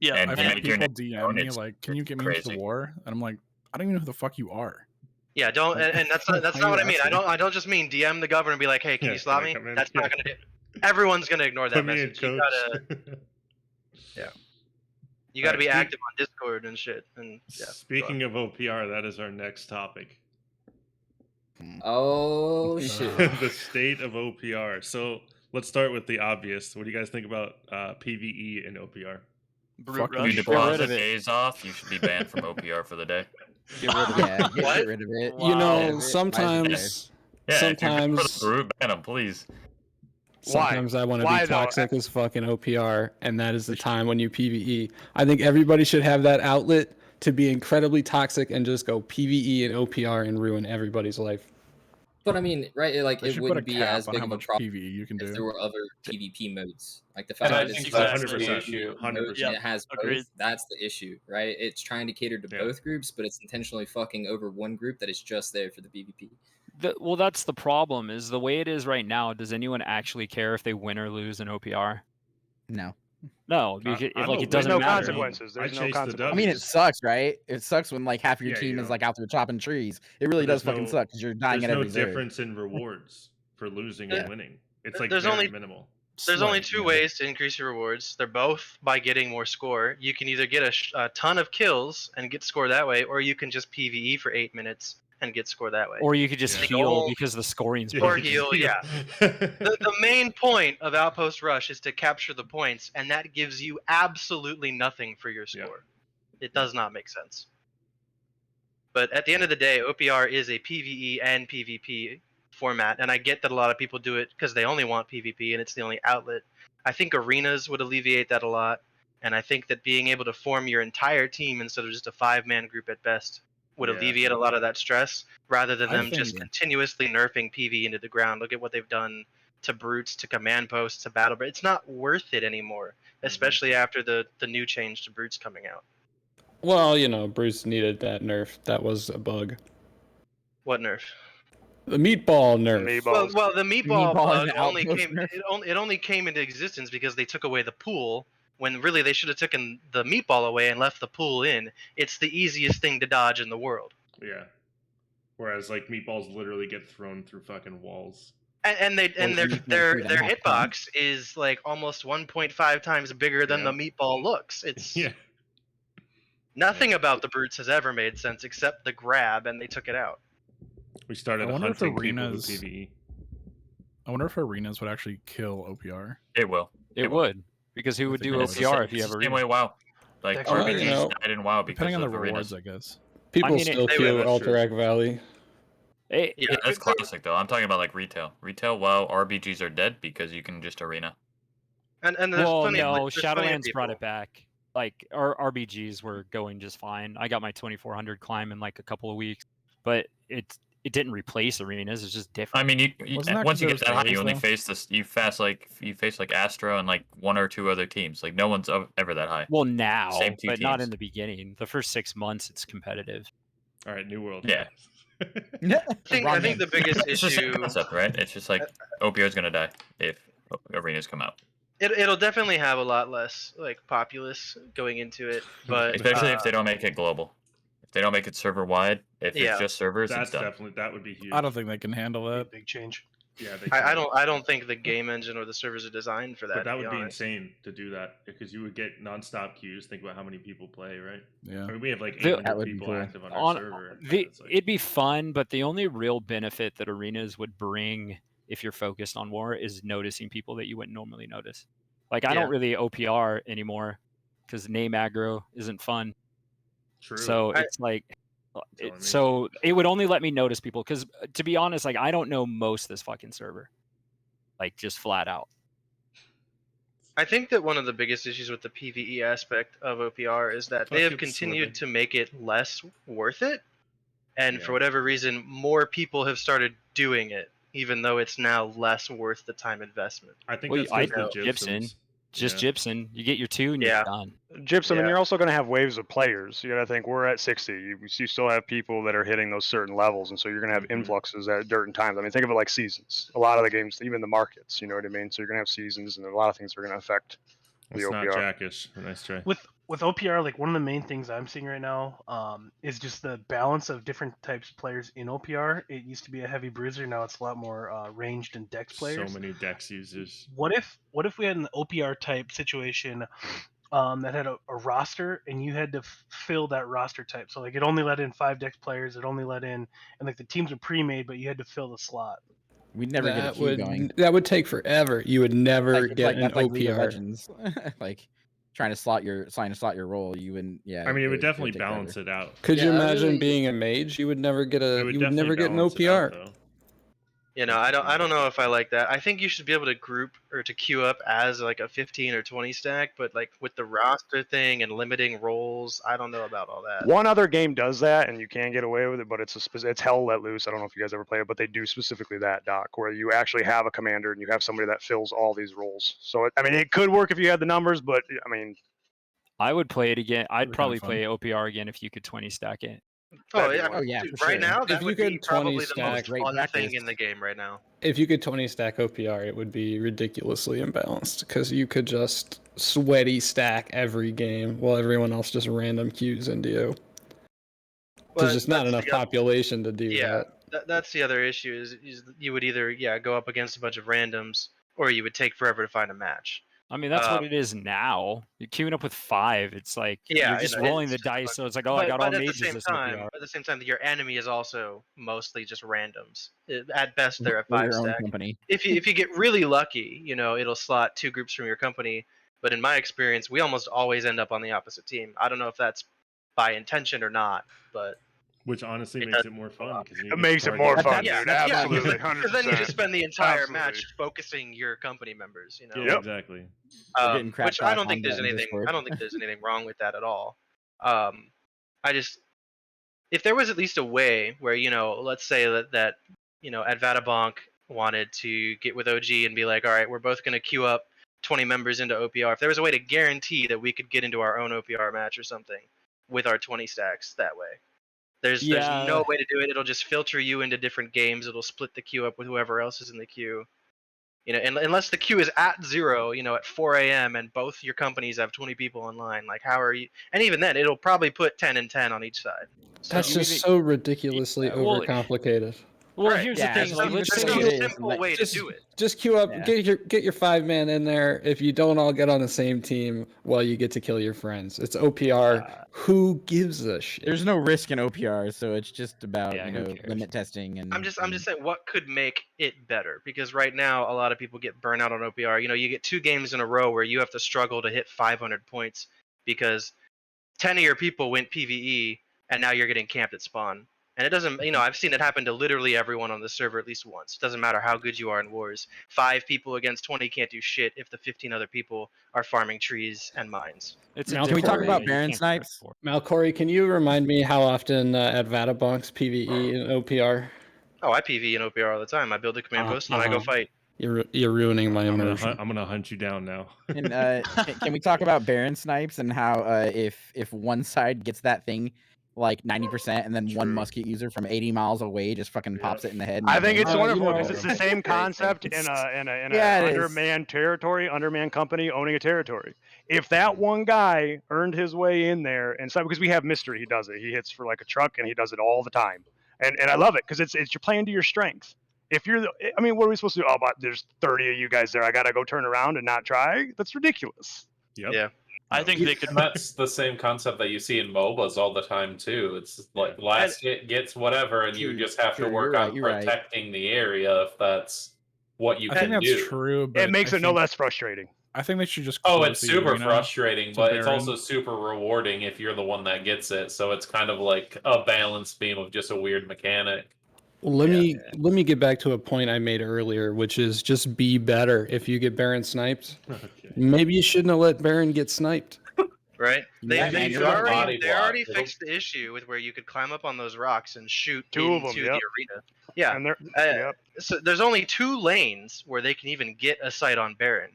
Yeah, and I've to had make your people name DM known, me it's- like, "Can you it's get me into the crazy. war?" And I'm like, "I don't even know who the fuck you are." Yeah, don't, and that's Why not are what you I mean. asking? I don't just mean DM the governor and be like, hey, can Yeah, you slot can I me? come in? That's Yeah. not gonna do. Everyone's gonna ignore that Put me in, message. You coach. gotta, you gotta Alright, be speak- active on Discord and shit. And yeah. Speaking of OPR, that is our next topic. Oh shit. The state of OPR. So let's start with the obvious. What do you guys think about PVE and OPR? Brute Fuck If you rush. you. deposit days off, you should be banned from OPR for the day. Get rid of Yeah, it. get rid of it. You know, Get rid of it. sometimes, Yeah, if you're sometimes, for the brute, ban them, please. sometimes I want to Why be though? toxic as fucking OPR, and that is the time when you PVE. I think everybody should have that outlet to be incredibly toxic and just go PVE and OPR and ruin everybody's life. But I mean, right? Like They it should put a wouldn't be cap as on big how of a much problem PVE you can if do. there were other PvP modes. Like the And fact I that it's think just that's the the PvP issue. mode 100%. and it has both. Agreed. That's the issue, right? It's trying to cater to Yeah. both groups, but it's intentionally fucking over one group that is just there for the PvP. Well, that's the problem. Is the way it is right now. Does anyone actually care if they win or lose in OPR? No. No, because I'm like a it There's doesn't no matter. consequences. There's I no chase the consequences. I mean, it W's. sucks, right? It sucks when like half your Yeah, team you is know. like out there chopping trees. It really But does there's fucking no- suck because you're dying There's at no every zerg. difference in rewards for losing and winning. It's like There's very only- minimal. There's only Slight, two yeah. ways to increase your rewards. They're both by getting more score. You can either get a ton of kills and get score that way, or you can just PVE for 8 minutes and get score that way. Or you could just Yeah. heal Goal- because the scoring's Or broken. heal, yeah. The main point of Outpost Rush is to capture the points, and that gives you absolutely nothing for your Yeah. score. It does not make sense. But at the end of the day, OPR is a PvE and PvP format, and I get that a lot of people do it because they only want PvP and it's the only outlet. I think arenas would alleviate that a lot, and I think that being able to form your entire team instead of just a 5-man group at best would Yeah. alleviate a lot of that stress rather than I them just think- continuously nerfing PV into the ground. Look at what they've done to brutes, to command posts, to battle. But it's not worth it anymore, especially after the new change to brutes coming out. Well, you know, Bruce needed that nerf. That was a bug. What nerf? The meatball nerf. Meatballs. Well, the meatball Meatball bug and only Outpost came. nerf. It only came into existence because they took away the pool. When really they should have taken the meatball away and left the pool in. It's the easiest thing to dodge in the world. Yeah. Whereas like meatballs literally get thrown through fucking walls. And Well, you their can't their do that. their hitbox is like almost 1.5 times bigger than the meatball looks. It's Yeah. nothing about the brutes has ever made sense except the grab, and they took it out. We started I wonder if hunting people arenas- with PvE. I wonder if arenas would actually kill OPR. It will. It would, because who would think do it is. OPR if you It's have the same arena? way WoW. Like That's right. RPGs You know, died in WoW because Depending on the of arenas. rewards, I guess. People mean, still they queue would, that's true. Alterac Valley. Hey, Yeah, Yeah, that's classic though. I'm talking about like retail. Retail, WoW, RPGs are dead because you can just arena. And there's well, plenty no, of, there's plenty of Shadowlands brought people. it back. Like our RBGs were going just fine. I got my 2400 climb in like a couple of weeks, but it didn't replace arenas. It's just different. I mean, you Wasn't that once 'cause you there get was that high, waves, you only though? face this. You face like Astra and like one or two other teams. Like no one's ever that high. Well, now, Same two but not teams. in the beginning. The first 6 months, it's competitive. All right, New World. Yeah. I think the biggest It's just a issue. concept, right? It's just like OPR is gonna die if arenas come out, It'll definitely have a lot less like populace going into it, but especially if they don't make it global. If they don't make it server wide, if Yeah. it's just servers, That's it's done. definitely that would be huge. I don't think they can handle that. Big change. Yeah, they I can. don't think the game engine or the servers are designed for that. But that to would be honest. insane to do that because you would get nonstop queues. Think about how many people play, right? Yeah. I mean, we have like The- 800 That would be people cool. active on our server. and it's like- It'd be fun, but the only real benefit that arenas would bring if you're focused on war is noticing people that you wouldn't normally notice. Like I Yeah. don't really OPR anymore because name aggro isn't fun. True. So it's like, so it would only let me notice people because, to be honest, like I don't know most of this fucking server, like just flat out. I think that one of the biggest issues with the PvE aspect of OPR is that they have continued to make it less worth it, and for whatever reason, more people have started doing it, even though it's now less worth the time investment. I think Well, that's I because know the Gypsum, just Yeah. Gypsum. You get your 2 and you're done. Gypsum, and Yeah. you're also going to have waves of players. You got to think we're at 60. You still have people that are hitting those certain levels, and so you're going to have influxes at certain times. I mean, think of it like seasons. A lot of the games, even the markets, you know what I mean? So you're going to have seasons, and a lot of things are going to affect the It's not OPR. Jackish. Nice try. With OPR, like one of the main things I'm seeing right now is just the balance of different types of players in OPR. It used to be a heavy bruiser, now it's a lot more ranged and dex players. So many Dex users. What if we had an OPR type situation that had a roster and you had to fill that roster type? So like it only let in 5 dex players, it only let in, and like the teams were pre-made, but you had to fill the slot. We'd never get a queue going. That would take forever. You would never get an that's like League of OPR. Legends. Like trying to slot your role, you wouldn't. Yeah, I mean, it would would definitely take balance forever. it out. Could you Yeah, I imagine really- being a mage? You would never get It a. would You would never definitely get an balance it out, OPR. though. You know, I don't know if I like that. I think you should be able to group or to queue up as like a 15 or 20 stack, but like with the roster thing and limiting roles, I don't know about all that. One other game does that, and you can get away with it, but it's Hell Let Loose. I don't know if you guys ever play it, but they do specifically that, Doc, where you actually have a commander and you have somebody that fills all these roles. So, I mean, it could work if you had the numbers, but, I mean... I would play it again. I'd be probably kinda play OPR again if you could 20 stack it. Oh yeah, for right sure. now If that you would could be 20 probably the stack- most fun thing in the game right now. If you could 20 stack OPR, it would be ridiculously imbalanced because you could just sweaty stack every game while everyone else just random queues into you. Well, There's just not that's enough the oth- population to do Yeah, that. that's the other issue is you would either go up against a bunch of randoms or you would take forever to find a match. I mean, that's what it is now. You're queuing up with 5. It's like Yeah, you're just I know, rolling the it's dice. So it's like, oh, I got all mages this OPR. At the same time, your enemy is also mostly just randoms. At best, they're a We're 5 your own stack. company. If you get really lucky, you know, it'll slot 2 groups from your company. But in my experience, we almost always end up on the opposite team. I don't know if that's by intention or not, but Which honestly It makes does- it more fun. It makes it more fun, dude. Absolutely, Because then you just 100%. spend the entire Absolutely. match focusing your company members. You know. Yeah, exactly. getting crapped Which I out don't think on there's that in anything. Discord. I don't think there's anything wrong with that at all. I just, if there was at least a way where, you know, let's say that you know, Advatabonk wanted to get with OG and be like, all right, we're both going to queue up 20 members into OPR. If there was a way to guarantee that we could get into our own OPR match or something with our 20 stacks that way. There's no way to do it. It'll just filter you into different games. It'll split the queue up with whoever else is in the queue. You know, unless the queue is at 0, you know, at 4 a.m. and both your companies have 20 people online, like how are you? And even then, it'll probably put 10 and 10 on each side. That's just so ridiculously well, overcomplicated. Well, here's the thing. Like, let's There's say no simple way to do it. Just queue up, get your 5-man in there. If you don't all get on the same team, well, you get to kill your friends. It's OPR. Who gives a shit? There's no risk in OPR, so it's just about Yeah, you who know cares? limit testing and. I'm just saying what could make it better, because right now a lot of people get burnt out on OPR. You know, you get 2 games in a row where you have to struggle to hit 500 points because 10 of your people went PvE and now you're getting camped at spawn. And it doesn't, you know, I've seen it happen to literally everyone on the server at least once. It doesn't matter how good you are in wars. 5 people against 20 can't do shit if the 15 other people are farming trees and mines. Now, Can we talk about Baron Snipes? Malcory, can you remind me how often Advatabonk's PvE in OPR? Oh, I PvE in OPR all the time. I build a command post and then I go fight. You're ruining my immersion. I'm gonna hunt you down now. And can we talk about Baron Snipes and how if one side gets that thing like 90% and then one musket user from 80 miles away just fucking pops it in the head? I think it's Oh, wonderful you know. because it's the same concept in a Yeah, it is. undermanned territory, undermanned company owning a territory. If that one guy earned his way in there, and so because we have mystery, he does it. He hits for like a truck and he does it all the time, and I love it because it's you're playing to your strength. If you're, I mean, what are we supposed to do? Oh, but there's 30 of you guys there. I gotta go turn around and not try. That's ridiculous. Yep. Yeah. I think they could. And that's the same concept that you see in MOBAs all the time too. It's like last hit gets whatever, and you just have to work on you're right. protecting the area if that's what you I can think that's do. true, but It makes I it no think- less frustrating. I think they should just. Oh, close it's the super arena frustrating, to but it's Baron. also super rewarding if you're the one that gets it. So it's kind of like a balance beam of just a weird mechanic. Well, let me get back to a point I made earlier, which is just be better. If you get Baron sniped, maybe you shouldn't have let Baron get sniped. Right? Yeah, They man, already block. It'll- fixed the issue with where you could climb up on those rocks and shoot Two of into them, the yep. arena. Yeah. And they're, yep. So there's only 2 lanes where they can even get a sight on Baron.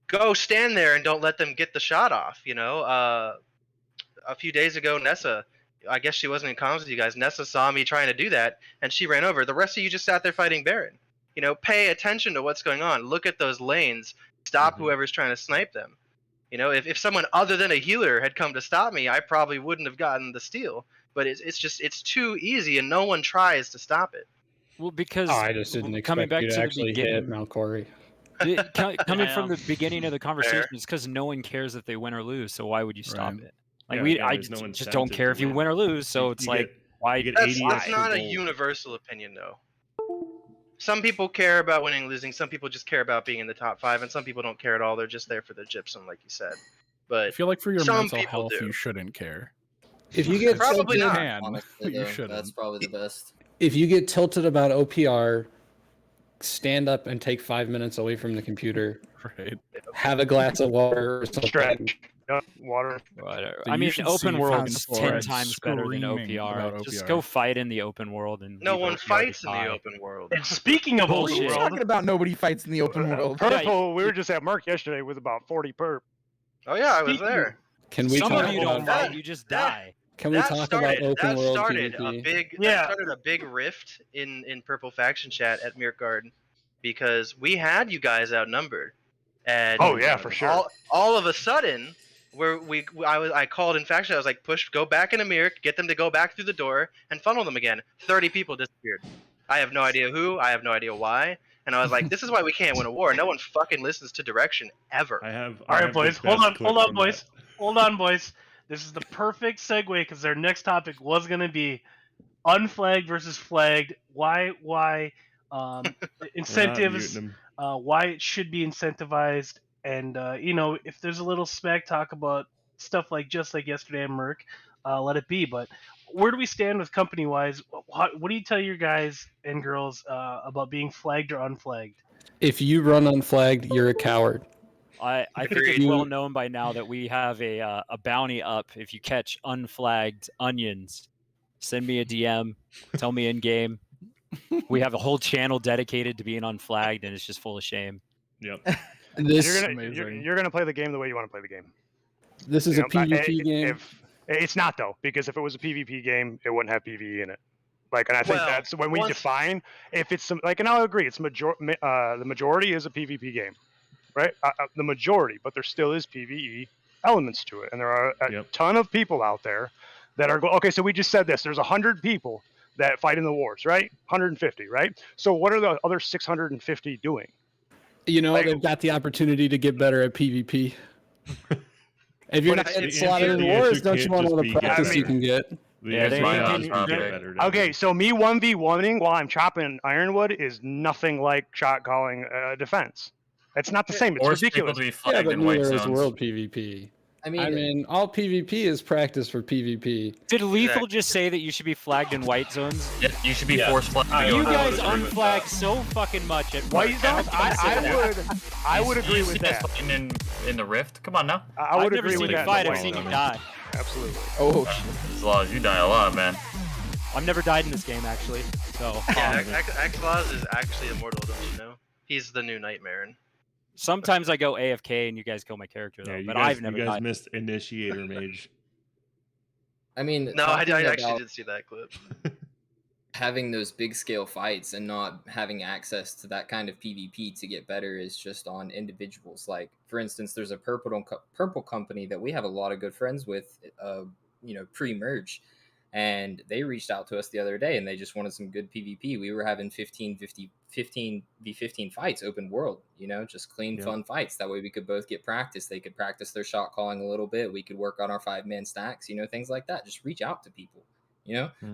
Go stand there and don't let them get the shot off. You know, a few days ago, Nessa, I guess she wasn't in comms with you guys. Nessa saw me trying to do that, and she ran over. The rest of you just sat there fighting Baron. You know, pay attention to what's going on. Look at those lanes. Stop whoever's trying to snipe them. You know, if someone other than a healer had come to stop me, I probably wouldn't have gotten the steal. But it's too easy, and no one tries to stop it. Well, because Oh, I just didn't coming expect back you to to the actually beginning, hit Malcory. coming from Yeah. the beginning of the conversation, it's because no one cares if they win or lose. So why would you stop it? Like I there's no just don't incentive care to if you win. win or lose. So You- it's you like get- why? you get That's 80 extra not a gold. universal opinion, though. Some people care about winning and losing. Some people just care about being in the top 5, and some people don't care at all. They're just there for the gypsum, like you said. But I feel like for your some mental people health, do. you shouldn't care. If you get Probably tilted, not. Can, Honestly, but you though, shouldn't. that's probably the best. if you get tilted about OPR, stand up and take 5 minutes away from the computer. Right. Have a glass of water or something. Stretch. Yep, water. Whatever. So I you mean, should open see world's Found 10 Fred times better than screaming OPR. about Just OPR. go fight in the open world and no leave one OPR to fights in the die. open world. And speaking of What are open you Bullshit. world, talking about? Nobody fights in the open world. Purple, we were just at Merc yesterday with about 40 perp. Oh yeah, I was Speaking there. Can we Some talk of you about don't fight, you just die. Can we That talk started, about open that world started PvP? a big Yeah. that started a big rift in Purple Faction chat at Mirkgard because we had you guys outnumbered, and Oh yeah, for sure. all of a sudden I called in faction. I was like, go back in a Mirk, get them to go back through the door and funnel them again. 30 people disappeared. I have no idea who. I have no idea why. And I was like, this is why we can't win a war. No one fucking listens to direction ever. I have. all I right, have the boys, hold best on, clip hold on, from boys, that. hold on, boys. This is the perfect segue because our next topic was going to be unflagged versus flagged. Why We're not incentives? muting him. Why it should be incentivized, and you know, if there's a little smack talk about stuff like just like yesterday at Merc, let it be. But where do we stand with company wise? What do you tell your guys and girls about being flagged or unflagged? If you run unflagged, you're a coward. I think Agreed. it's well known by now that we have a bounty up if you catch unflagged onions. Send me a DM, tell me in game. We have a whole channel dedicated to being unflagged, and it's just full of shame. Yep. This You're gonna play the game the way you want to play the game. this is You a know, PvP game. It's not though, because if it was a PvP game, it wouldn't have PvE in it. Like, and I think Well, that's when we once- define if it's some like, and I'll agree, it's the majority is a PvP game, right? The majority, but there still is PvE elements to it, and there are a ton of people out there that are okay. So we just said this: there's 100 people that fight in the wars, right? 150, right? So what are the other 650 doing? You know, Like- they've got the opportunity to get better at PvP. If you're But not it's- getting the slaughtered in answer wars, don't you can't want all just the be get practice you better. can get? The Yeah, answer they- is they- not they- get they- better. Okay, so me 1v1ing while I'm chopping ironwood is nothing like shot calling defense. It's not the same. It's Force people ridiculous. to be Yeah, flagged but in white neither is zones. world PvP. I mean, I mean, all PvP is practice for PvP. Did Lethal Exactly. just say that you should be flagged in white zones? Yeah, you should be Yeah. force flagged. I to go You in guys the woods. unflag so fucking much at White Merc. zones? I would agree You with see us that. fighting in the rift. Come on now. I would I've never agree seen with you that. fight. in I've the seen white you zones. die. Absolutely. Oh, As long as you die a lot, man. I've never died in this game actually. So Yeah, X-Laws is actually immortal, don't you know? He's the new Nightmare. sometimes I go AFK and you guys kill my character though. Yeah, you but guys, I've never you guys died. missed Initiator Mage. I mean, No, I talking actually about did see that clip. having those big scale fights and not having access to that kind of PvP to get better is just on individuals. Like, for instance, there's a purple company that we have a lot of good friends with, pre-merge, and they reached out to us the other day and they just wanted some good PvP. We were having 15v15 fights, open world, just clean, fun fights. That way we could both get practice. They could practice their shot calling a little bit. We could work on our 5-man stacks, things like that. Just reach out to people.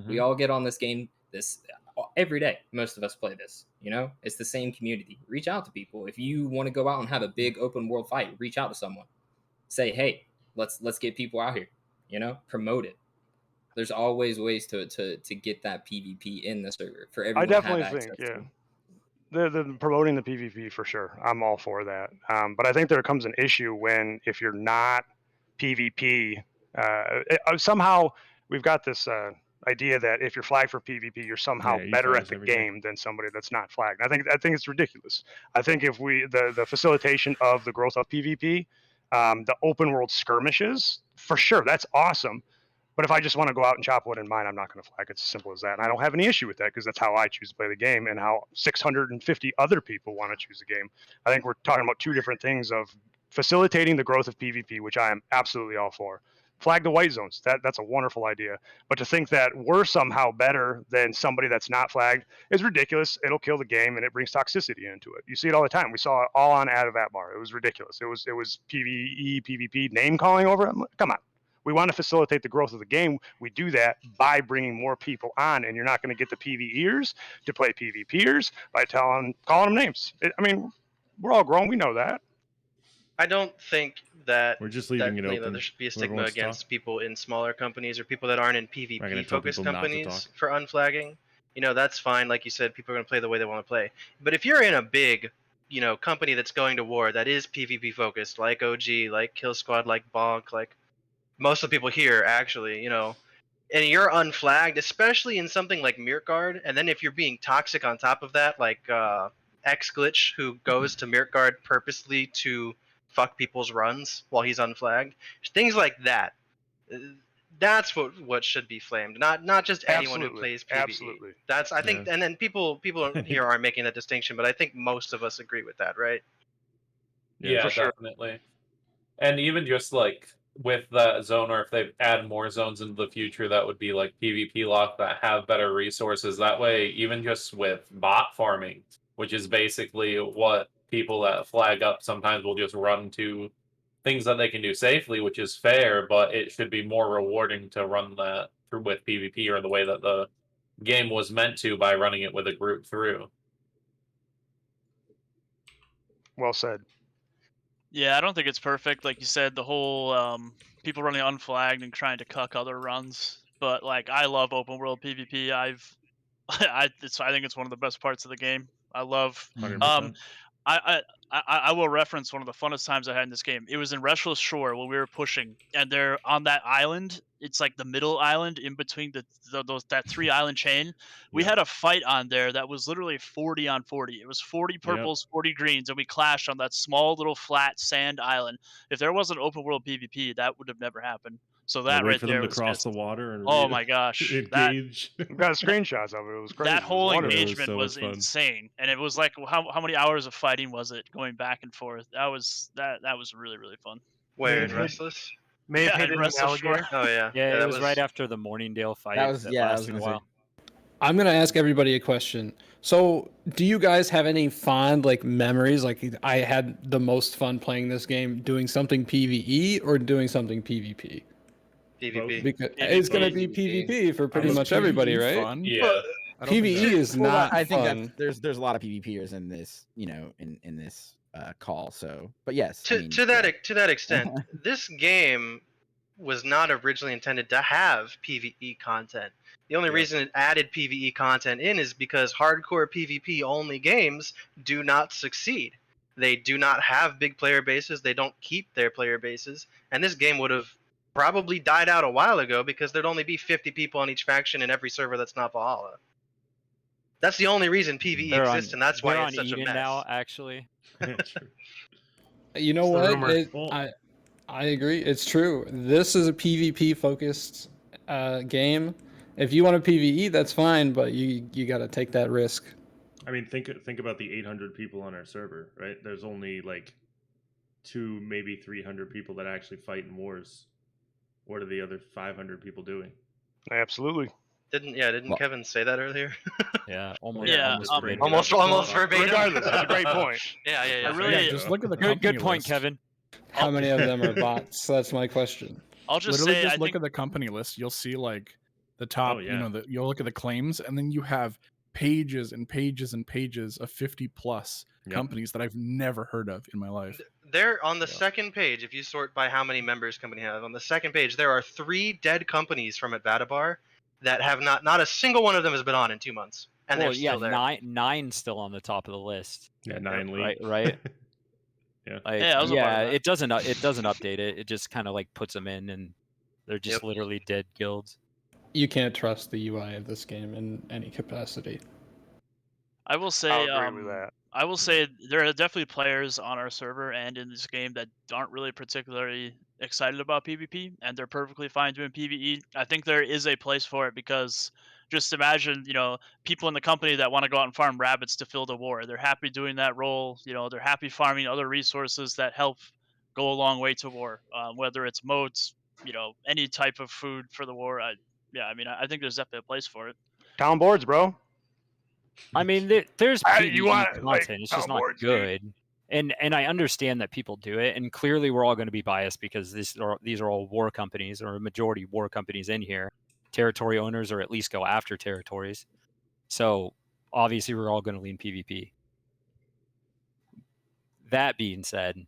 We all get on this game this every day. Most of us play this. You know, it's the same community. Reach out to people. If you want to go out and have a big open world fight, reach out to someone. Say, hey, let's get people out here. You know, promote it. There's always ways to get that PvP in the server for everyone I definitely to have think, access yeah. to. The promoting the PvP for sure. I'm all for that. But I think there comes an issue when if you're not PvP, somehow we've got this idea that if you're flagged for PvP, you're somehow Yeah, you better fight at us the every day. game than somebody that's not flagged. I think it's ridiculous. I think if the facilitation of the growth of PvP, the open world skirmishes, for sure, that's awesome. But if I just want to go out and chop wood in mine, I'm not going to flag. It's as simple as that. And I don't have any issue with that because that's how I choose to play the game and how 650 other people want to choose the game. I think we're talking about two different things of facilitating the growth of PvP, which I am absolutely all for. Flag the white zones. That's a wonderful idea. But to think that we're somehow better than somebody that's not flagged is ridiculous. It'll kill the game and it brings toxicity into it. You see it all the time. We saw it all on Ad of Atmar. It was ridiculous. It was PvE, PvP name calling over it. Come on. We want to facilitate the growth of the game. We do that by bringing more people on, and you're not going to get the PvEers to play PvPers by calling them names. I mean, we're all grown. We know that. I don't think that We're just leaving it you know, open. there should be a Whoever stigma wants to against talk. people in smaller companies or people that aren't in Not gonna PvP tell focused people not to companies talk. for unflagging. You know, that's fine. Like you said, people are going to play the way they want to play. But if you're in a big, you know, company that's going to war that is PvP focused, like OG, like Kill Squad, like Bonk, like most of the people here actually, you know, and you're unflagged, especially in something like Mirkguard, and then if you're being toxic on top of that, like XGlitch, who goes to Mirkguard purposely to fuck people's runs while he's unflagged, things like that. That's what should be flamed, not just anyone who Absolutely. plays PvE. Absolutely. That's I think, Yeah. and then people here aren't making that distinction, but I think most of us agree with that, right? Yeah, for sure. definitely. And even just like with that zone, or if they add more zones into the future, that would be like PvP lock that have better resources. That way, even just with bot farming, which is basically what people that flag up sometimes will just run to things that they can do safely, which is fair, but it should be more rewarding to run that through with PvP or the way that the game was meant to by running it with a group through. Well said. Yeah, I don't think it's perfect. Like you said, the whole people running unflagged and trying to cuck other runs. But like, I love open world PvP. I think it's one of the best parts of the game. I love. 100%. I will reference one of the funnest times I had in this game. It was in Restless Shore when we were pushing, and they're on that island. It's like the middle island in between that 3-island chain. We Yeah. had a fight on there that was literally 40 on 40. It was 40 purples, 40 greens, and we clashed on that small little flat sand island. If there wasn't open world PvP, that would have never happened. So that Wait right for there them to was cross just, the water and oh my gosh, that engage. We've got screenshots of it. It was crazy. that It was whole wonderful. engagement so was much fun. insane, and it was like how many hours of fighting was it going back and forth? That was really really fun. Where Yeah, in it- Restless? May have Yeah, hated and an Restless Shore. alligator. Oh yeah, Yeah, it that was right after the Morningdale fight. That was I was lasted a gonna say. while. I'm gonna ask everybody a question. So, do you guys have any fond like memories? Like, I had the most fun playing this game doing something PVE or doing something PvP. PvP. Because it's gonna be PvP for pretty much everybody, right? Fun? Yeah. I don't think PvE that- is Well, not I think fun. there's a lot of PvPers in this, in this call. So, but yes, I mean, To that extent, this game was not originally intended to have PvE content. The only reason it added PvE content in is because hardcore PvP only games do not succeed. They do not have big player bases. They don't keep their player bases, and this game would have probably died out a while ago because there'd only be 50 people on each faction in every server that's not Valhalla. That's the only reason PvE They're exists, and that's why they're it's on such a Eden mess. now, actually. You know It's the what? rumor. I agree. It's true. This is a PvP focused game. If you want a PvE, that's fine, but you got to take that risk. I mean, think about the 800 people on our server, right? There's only like 2, maybe 300 people that actually fight in wars. What are the other 500 people doing? Absolutely. Didn't Kevin say that earlier? Yeah, almost. Yeah, almost verbatim. almost verbatim. Regardless, that's a great point. Yeah. I really, Yeah, just look at the Good company point, list. Kevin. How many of them are bots? That's my question. I'll just Literally, say just I look think at the company list. You'll see like The top, yeah. you'll look at the claims, and then you have pages and pages and pages of 50 plus companies that I've never heard of in my life. There on the second page, if you sort by how many members company has, on the second page there are 3 dead companies from Advatabar that have not a single one of them has been on in 2 months, and well, they're still there. nine still on the top of the list. Yeah, 9 Right, lead. right. Yeah. Like, Yeah, I was a part of that. it doesn't update it. It just kind of like puts them in, and they're just literally dead guilds. You can't trust the UI of this game in any capacity. I will say, I'll agree with that. I will say there are definitely players on our server and in this game that aren't really particularly excited about PvP, and they're perfectly fine doing PvE. I think there is a place for it because just imagine, people in the company that want to go out and farm rabbits to fill the war. They're happy doing that role. They're happy farming other resources that help go a long way to war, whether it's moats, any type of food for the war. I think there's definitely a place for it. Town boards, bro. I mean, there's You PvE want, content. like, It's just not boards, dude. good. And I understand that people do it, and clearly we're all going to be biased because these are all war companies, or a majority war companies in here. Territory owners, or at least go after territories. So obviously we're all going to lean PvP. That being said,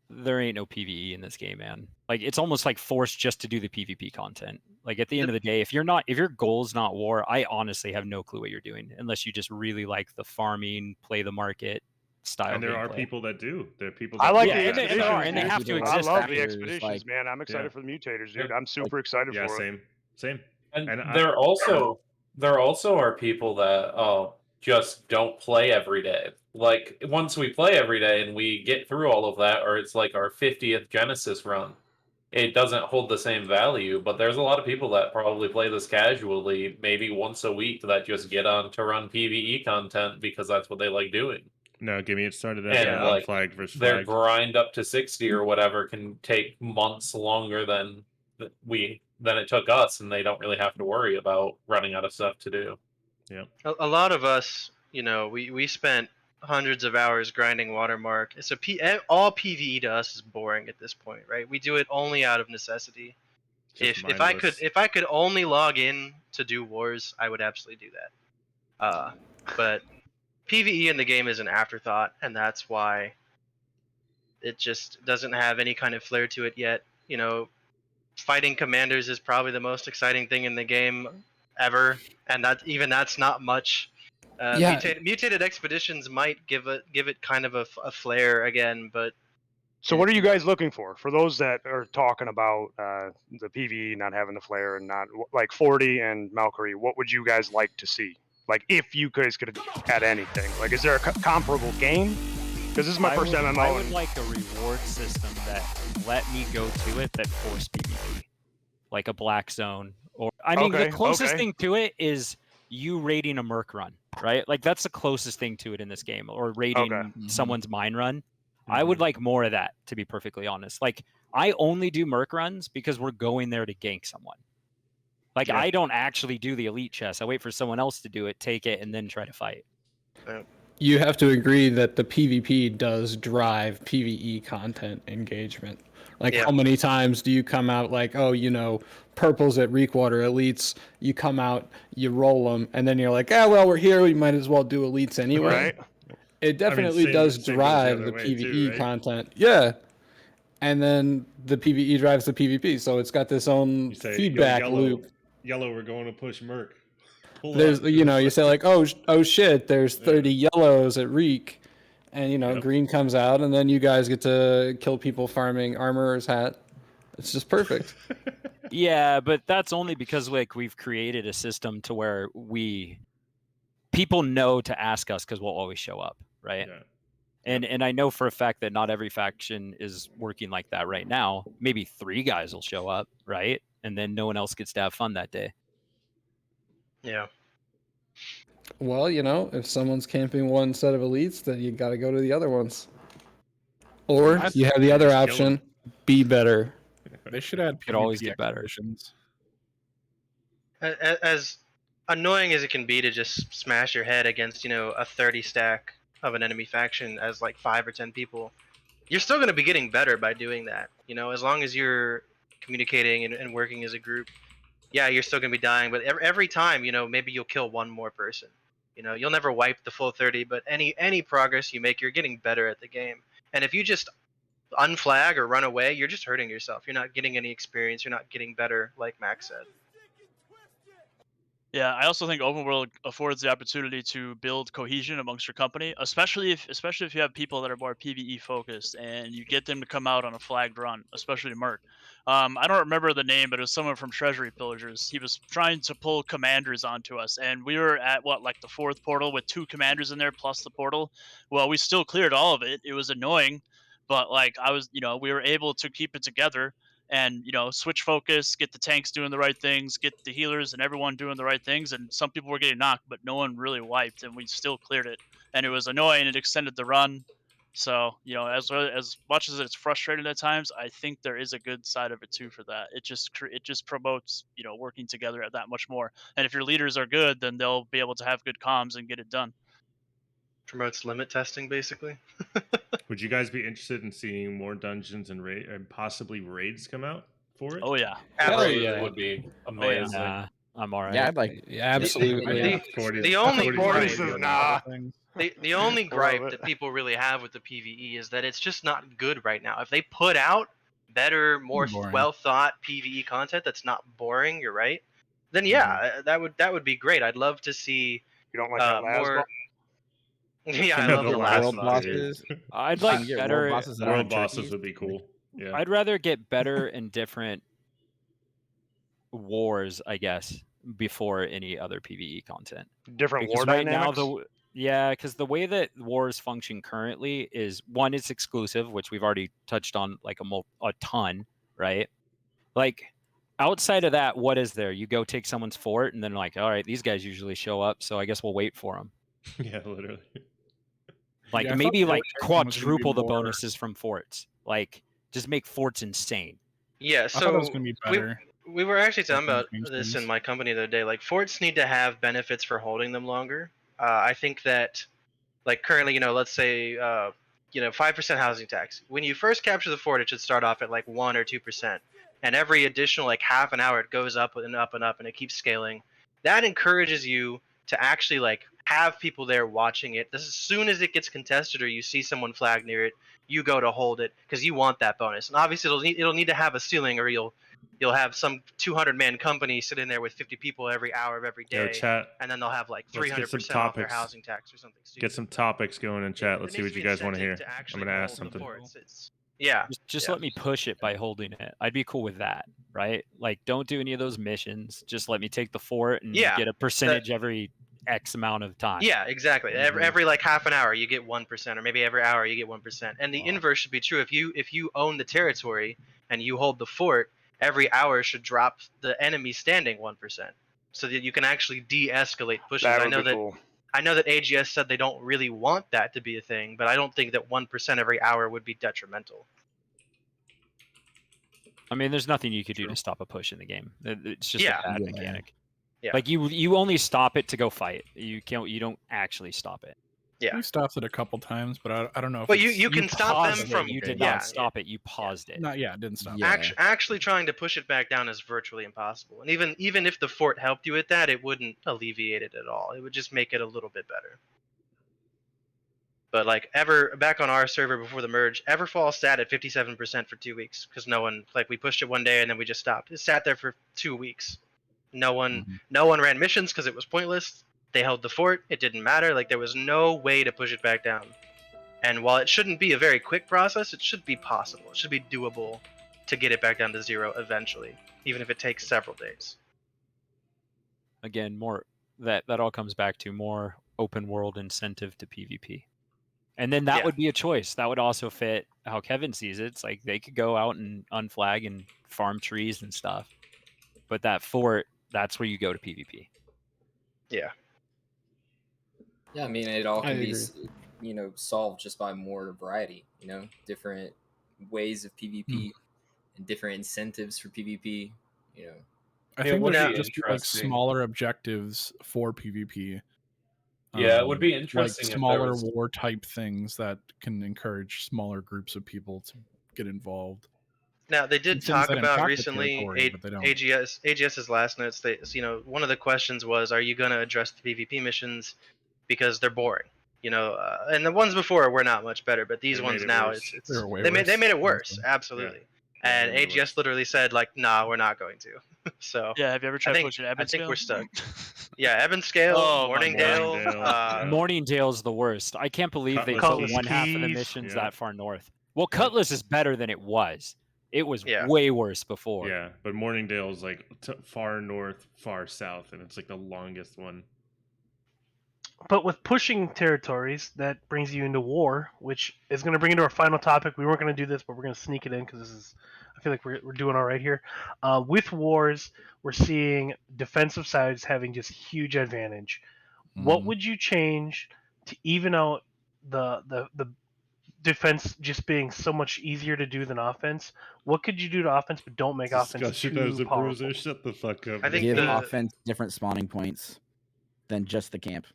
there ain't no PvE in this game, man. Like, it's almost like forced just to do the PvP content. Like, at the end of the day, if your goal's not war, I honestly have no clue what you're doing, unless you just really like the farming, play the market style. And there are gameplay. people that do. There are people. I That like do the that. expeditions. and they have to I exist. love after. the expeditions, man. I'm excited Yeah. for the mutators, dude. Yeah. I'm super excited Yeah, for it. same. And, And there also are people that just don't play every day. Like, once we play every day and we get through all of that, or it's like our 50th Genesis run, it doesn't hold the same value. But there's a lot of people that probably play this casually, maybe once a week, that just get on to run PvE content because that's what they like doing. No, give me it started And at like flagged versus their flagged. grind up to 60 or whatever can take months longer than it took us, and they don't really have to worry about running out of stuff to do. Yeah. A lot of us, we spent hundreds of hours grinding Watermark. It's all PvE to us is boring at this point, right? We do it only out of necessity. Just If I could only log in to do wars, I would absolutely do that. But PvE in the game is an afterthought, and that's why it just doesn't have any kind of flair to it yet. Fighting commanders is probably the most exciting thing in the game ever, and that's not much. Mutated expeditions might give it kind of a flair again, but So what are you guys looking for? For those that are talking about the PvE not having the flair and not like 40 and Valkyrie, what would you guys like to see? Like, if you guys could add anything, like, is there a comparable game? Because this is my first MMO. I would like a reward system that let me go to it that forced PvP, like a black zone, or the closest thing to it is you raiding a merc run, right? Like, that's the closest thing to it in this game, or raiding someone's mine run. I would like more of that, to be perfectly honest. Like, I only do merc runs because we're going there to gank someone. Like, I don't actually do the elite chest. I wait for someone else to do it, take it, and then try to fight. You have to agree that the PvP does drive PvE content engagement. Like, how many times do you come out like, purples at Reekwater, elites, you come out, you roll them, and then you're like, we're here, we might as well do elites anyway. Right. It definitely does drive the PvE content. Yeah. And then the PvE drives the PvP, so it's got this own feedback loop. Yellow, we're going to push Merc. There's, you say like, oh shit, there's 30 yellows at Reek, and green comes out, and then you guys get to kill people farming Armorer's Hat. It's just perfect. Yeah, but that's only because we've created a system to where people know to ask us because we'll always show up, right? Yeah. And I know for a fact that not every faction is working like that right now. Maybe 3 guys will show up, right? And then no one else gets to have fun that day. Yeah. Well, if someone's camping one set of elites, then you got to go to the other ones. Or you have the other option, be better. They should add Could always get better. expeditions. As annoying as it can be to just smash your head against, a 30 stack of an enemy faction as like 5 or 10 people, you're still going to be getting better by doing that. As long as you're communicating and working as a group. yeah, you're still gonna be dying, but every time, maybe you'll kill one more person. You'll never wipe the full 30, but any progress you make, you're getting better at the game. And if you just unflag or run away, you're just hurting yourself. You're not getting any experience. You're not getting better, like Max said. Yeah, I also think open world affords the opportunity to build cohesion amongst your company, especially if you have people that are more PvE focused and you get them to come out on a flagged run, especially Mert. I don't remember the name, but it was someone from Treasury Pillagers. He was trying to pull commanders onto us, and we were at like the 4th portal with 2 commanders in there plus the portal. Well, we still cleared all of it. It was annoying, but like we were able to keep it together and switch focus, get the tanks doing the right things, get the healers and everyone doing the right things. And some people were getting knocked, but no one really wiped, and we still cleared it. And it was annoying. It extended the run. So as much as it's frustrating at times, I think there is a good side of it too for that. It just promotes working together that much more. And if your leaders are good, then they'll be able to have good comms and get it done. Promotes limit testing, basically. Would you guys be interested in seeing more dungeons and possibly raids come out for it? Oh yeah, Absolutely, yeah. would be Oh, yeah. amazing. Nah, I'm alright. Yeah, I'd like. Yeah, absolutely. The only gripe, nah. the only gripe that people really have with the PvE is that it's just not good right now. If they put out better, more Boring. well thought PvE content that's not boring, you're right. Then yeah, that would be great. I'd love to see You don't like that last more. boss? Yeah, I The love the last last world boss. bosses. I'd You like can get better. world bosses that World aren't bosses turkeys. would be cool. Yeah. I'd rather get better and different wars, I guess, before any other PvE content. Different Because war right now, dynamics. because the way that wars function currently is one, it's exclusive, which we've already touched on like a ton, right? Like outside of that, what is there? You go take someone's fort, and then like, all right, these guys usually show up, so I guess we'll wait for them. Yeah, literally. Like Yeah, I thought maybe the like other thing was gonna be quadruple the more- bonuses from forts. Like just make forts insane. Yeah, I thought so it was gonna be better. we were actually talking Like, about change this things. in my company the other day. Like forts need to have benefits for holding them longer. I think that, like currently, let's say, 5% housing tax. When you first capture the fort, it should start off at like 1 or 2%, and every additional like half an hour, it goes up and up and up, and it keeps scaling. That encourages you to actually like have people there watching it. As soon as it gets contested or you see someone flag near it, you go to hold it because you want that bonus. And obviously, it'll need to have a ceiling, or you'll have some 200-man company sitting there with 50 people every hour of every Yo, day, chat. and then they'll have like Let's get some 300% off their topics. housing tax or something stupid. Get some topics going in chat. There Let's see needs what you be guys want to hear. incentive I'm actually gonna ask hold the something. forts. Yeah. Just Yeah. let me push it by holding it. I'd be cool with that, right? Like, don't do any of those missions. Just let me take the fort and Yeah, get a percentage every X amount of time. Yeah, exactly. Every like half an hour you get 1%, or maybe every hour you get 1%. And the inverse should be true. If you own the territory and you hold the fort, every hour should drop the enemy standing 1%, so that you can actually de-escalate pushes. That I would know be that cool. I know that AGS said they don't really want that to be a thing, but I don't think that 1% every hour would be detrimental. I mean, there's nothing you could do to stop a push in the game. It's just Yeah. a bad Yeah. mechanic. Yeah. Like you only stop it to go fight. You don't actually stop it. Yeah. We stopped it a couple times, but I don't know if But it's- you can stop them paused it. from You did yeah, not stop it. You paused it. Not yeah, it didn't stop. Yeah. Actually trying to push it back down is virtually impossible. And even if the fort helped you with that, it wouldn't alleviate it at all. It would just make it a little bit better. But like back on our server before the merge, Everfall sat at 57% for 2 weeks because no one, like, we pushed it one day and then we just stopped. It sat there for 2 weeks. No one ran missions because it was pointless. They held the fort. It didn't matter. Like, there was no way to push it back down. And while it shouldn't be a very quick process, it should be possible. It should be doable to get it back down to 0 eventually, even if it takes several days. Again, more that all comes back to more open world incentive to PvP. And then that Yeah. would be a choice. That would also fit how Kevin sees it. It's like they could go out and unflag and farm trees and stuff. But that fort, that's where you go to PvP. Yeah. Yeah, I mean, it all I can be, agree. solved just by more variety. Different ways of PvP and different incentives for PvP. I It think would there be should just be like interesting. smaller objectives for PvP. Yeah, it would be Like interesting if there smaller was- war type things that can encourage smaller groups of people to get involved. Now they did Things talk that about impact the recently territory, but they don't. AGS's last notes. They, one of the questions was, are you going to address the PvP missions because they're boring? And the ones before were not much better, but these They ones made it now worse. it's They were way they made worse, it worse, honestly. absolutely. Yeah, And they made it AGS worse. literally said like, nah, we're not going to. So Yeah, have you ever tried think- pushing I Ebon think we're Scale? stuck. Yeah, Ebonscale, Oh my Morningdale. Morningdale, Uh, yeah. Morningdale's the worst. I can't believe they Cutlass put Keys. one half of the Keys. missions Yeah. that far north. Well, Cutlass is better than it was. It was Yeah. way worse before. Yeah, but Morningdale is like far north, far south, and it's like the longest one. But with pushing territories, that brings you into war, which is going to bring into our final topic. We weren't going to do this, but we're going to sneak it in because I feel like we're doing all right here. With wars, we're seeing defensive sides having just huge advantage. What would you change to even out the defense just being so much easier to do than offense? What could you do to offense, but don't make offense Discussion too as a powerful? bruiser. Shut the fuck up. I think Give the- offense different spawning points than just the camp.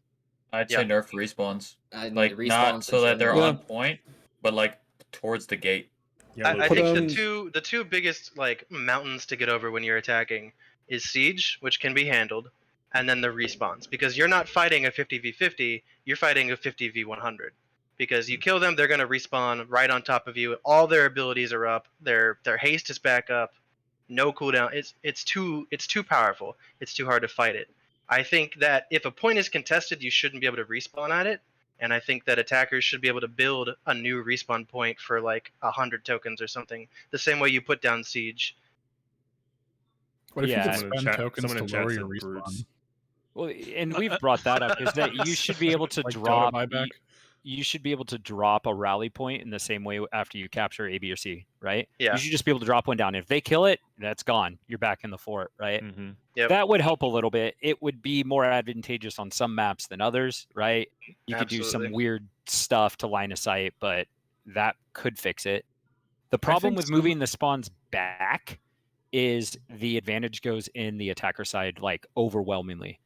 I'd Yeah. say nerf respawns. And Like respawns not so in that they're general. on point, but like towards the gate. Yeah, I Put think them- the two biggest like mountains to get over when you're attacking is siege, which can be handled, and then the respawns, because you're not fighting a 50v50, you're fighting a 50v100. Because you kill them, they're gonna respawn right on top of you. All their abilities are up. Their haste is back up. No cooldown. It's too powerful. It's too hard to fight it. I think that if a point is contested, you shouldn't be able to respawn at it. And I think that attackers should be able to build a new respawn point for like 100 tokens or something, the same way you put down siege. What if you Yeah. could Someone in spend chat- tokens someone to in chat lower said your respawn? brutes. Well, and we've brought that up, is that you should be able to Like Dota drop buyback? you should be able to drop a rally point in the same way after you capture A, B, or C, right? Yeah. You should just be able to drop one down. If they kill it, that's gone. You're back in the fort, right? Mm-hmm. Yep. That would help a little bit. It would be more advantageous on some maps than others, right? You could do some Absolutely. weird stuff to line of sight, but that could fix it. The problem think with some- moving the spawns back is the advantage goes in the attacker side like overwhelmingly,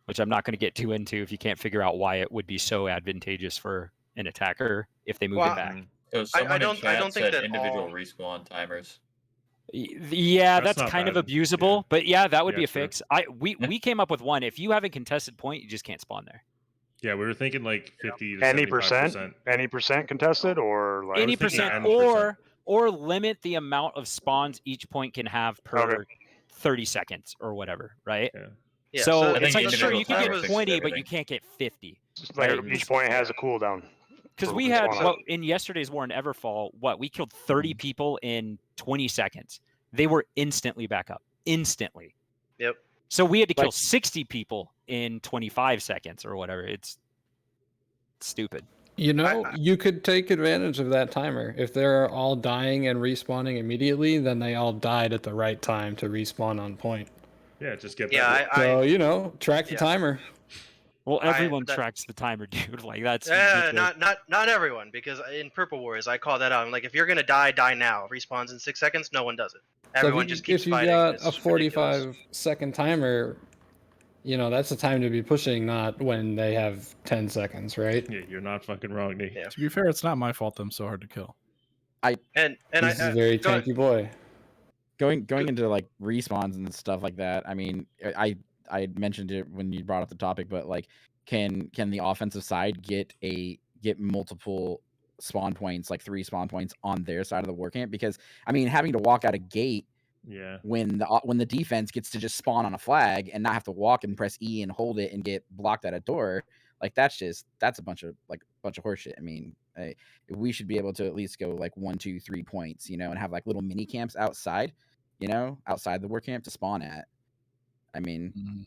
which I'm not going to get too into if you can't figure out why it would be so advantageous for an attacker if they move Well, it back. So someone in don't chat think said that individual all- respawn timers. Yeah, That's that's not kind of bad. abusable, Yeah. but yeah, that would Yeah, be a true. fix. We came up with one. If you have a contested point, you just can't spawn there. Yeah, we were thinking like 50 to Any 75%. percent contested, or like Any thinking percent, 10%. or limit the amount of spawns each point can have per Okay. 30 seconds or whatever, right? Yeah. Yeah, so I it's think like sure individual you can timer get fixes 20, but everything. you can't get 50. like Right. each point has a cooldown. Because for we had respawning. what in yesterday's war in Everfall, we killed 30 people in 20 seconds. They were instantly back up. Instantly. Yep. So we had to kill Like- 60 people in 25 seconds or whatever. It's stupid. You know, you could take advantage of that timer. If they're all dying and respawning immediately, then they all died at the right time to respawn on point. Yeah, just get Yeah, better. So, you know, track the Yeah. timer. Well, I- everyone that- tracks the timer, dude. Like that's Not everyone, because in Purple Wars I call that out. I'm like, if you're gonna die now. Respawns in 6 seconds. No one does it. Everyone just keeps if you fighting. got It's a ridiculous. 45-second timer, you know, that's the time to be pushing, not when they have 10 seconds, right? Yeah, you're not fucking wrong, Nate. Yeah. To be fair, it's not my fault them so hard to kill. And He's a very go ahead. tanky boy. Going into like respawns and stuff like that. I mean, I had mentioned it when you brought up the topic, but like, can the offensive side get multiple spawn points, like 3 spawn points on their side of the war camp? Because I mean, having to walk out a gate Yeah. when the defense gets to just spawn on a flag and not have to walk and press E and hold it and get blocked at a door, like that's a bunch of horseshit. I mean, we should be able to at least go like 1, 2, 3 points, you know, and have like little mini camps outside, you know, outside the war camp to spawn at. I mean,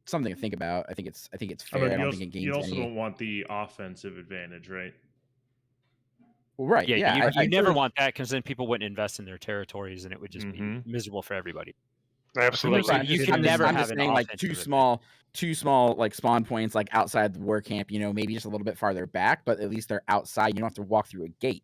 something to think about. I think it's I fair. mean, I you don't also, think it you gains also any. don't want the offensive advantage, right? Well, right? Yeah, Yeah, you never agree. want that because then people wouldn't invest in their territories and it would just Mhm. be miserable for everybody. Absolutely. Right, You I'm can just- never I'm have just an saying, like offensive two small like spawn points like outside the war camp. You know, maybe just a little bit farther back, but at least they're outside. You don't have to walk through a gate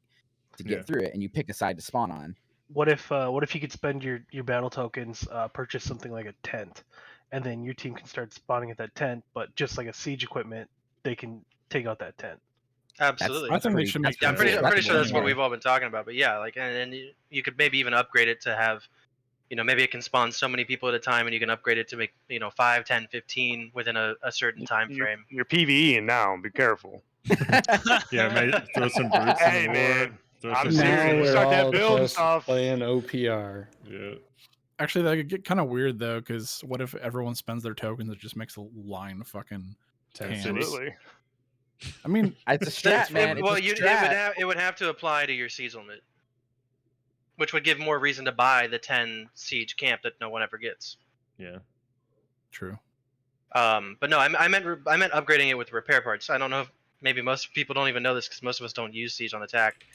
to get Yeah. through it, and you pick a side to spawn on. What if you could spend your battle tokens, purchase something like a tent, and then your team can start spawning at that tent, but just like a siege equipment, they can take out that tent. Absolutely. I think they should make. I'm pretty sure that's what anyway. we've all been talking about. But yeah, like, and you could maybe even upgrade it to have, maybe it can spawn so many people at a time, and you can upgrade it to make 5, 10, 15 within a certain time frame. You're PVEing now. Be careful. Yeah, maybe throw some brutes Hey, in the war. man. Throw I'm some serious. brutes in You the start war. that build just stuff. playing OPR. Yeah. Actually, that could get kind of weird though, because what if everyone spends their tokens? It just makes a line of fucking hands. Absolutely. I mean, It's a strat, man. It's Well, a it strat. would have to apply to your siege limit, which would give more reason to buy the 10 siege camp that no one ever gets. Yeah. True. But no, I meant upgrading it with repair parts. I don't know if maybe most people don't even know this because most of us don't use siege on attack.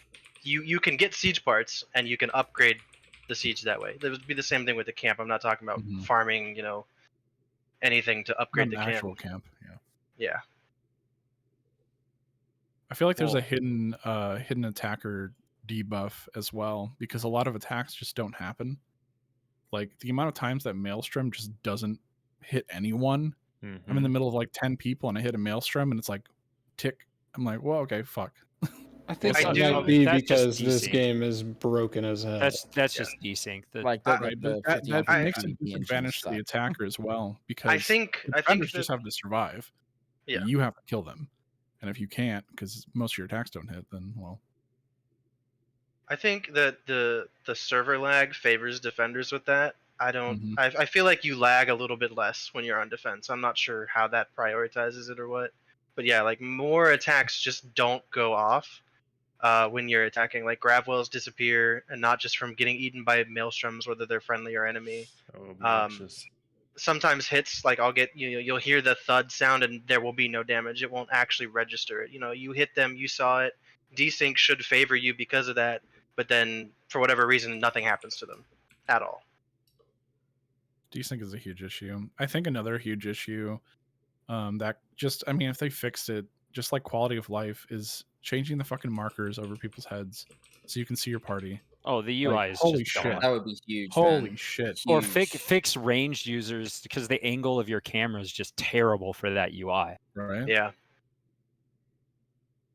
You can get siege parts and you can upgrade the siege that way. It would be the same thing with the camp. I'm not talking about farming, anything to upgrade Not the an camp. actual camp. Yeah. Yeah. I feel like there's Well- a hidden attacker debuff as well, because a lot of attacks just don't happen. Like the amount of times that Maelstrom just doesn't hit anyone. I'm in the middle of like 10 people and I hit a Maelstrom and it's like tick. I'm like, well, okay, fuck. I think Well, that so- might be that's just because this desync. game is broken as hell. That's just desync. Like That, the that 50 on 50 makes a PvP engine disadvantage to the suck. attacker as well, because I think defenders just have to survive. Yeah. You have to kill them, and if you can't, because most of your attacks don't hit, then well. I think that the server lag favors defenders with that. I don't. Mhm. I feel like you lag a little bit less when you're on defense. I'm not sure how that prioritizes it or what, but yeah, like more attacks just don't go off when you're attacking. Like Gravwells disappear, and not just from getting eaten by maelstroms, whether they're friendly or enemy. Oh, obnoxious. Sometimes hits, like I'll get you'll hear the thud sound and there will be no damage. It won't actually register it. You hit them, you saw it. Desync should favor you because of that, but then for whatever reason nothing happens to them at all. Desync is a huge issue. I think another huge issue that just, I mean, if they fixed it, just like quality of life, is changing the fucking markers over people's heads so you can see your party. Oh, the UI Like, is holy just shit. gone. That would be huge. Holy man. shit. Or Huge. fix ranged users because the angle of your camera is just terrible for that UI. Right? Yeah.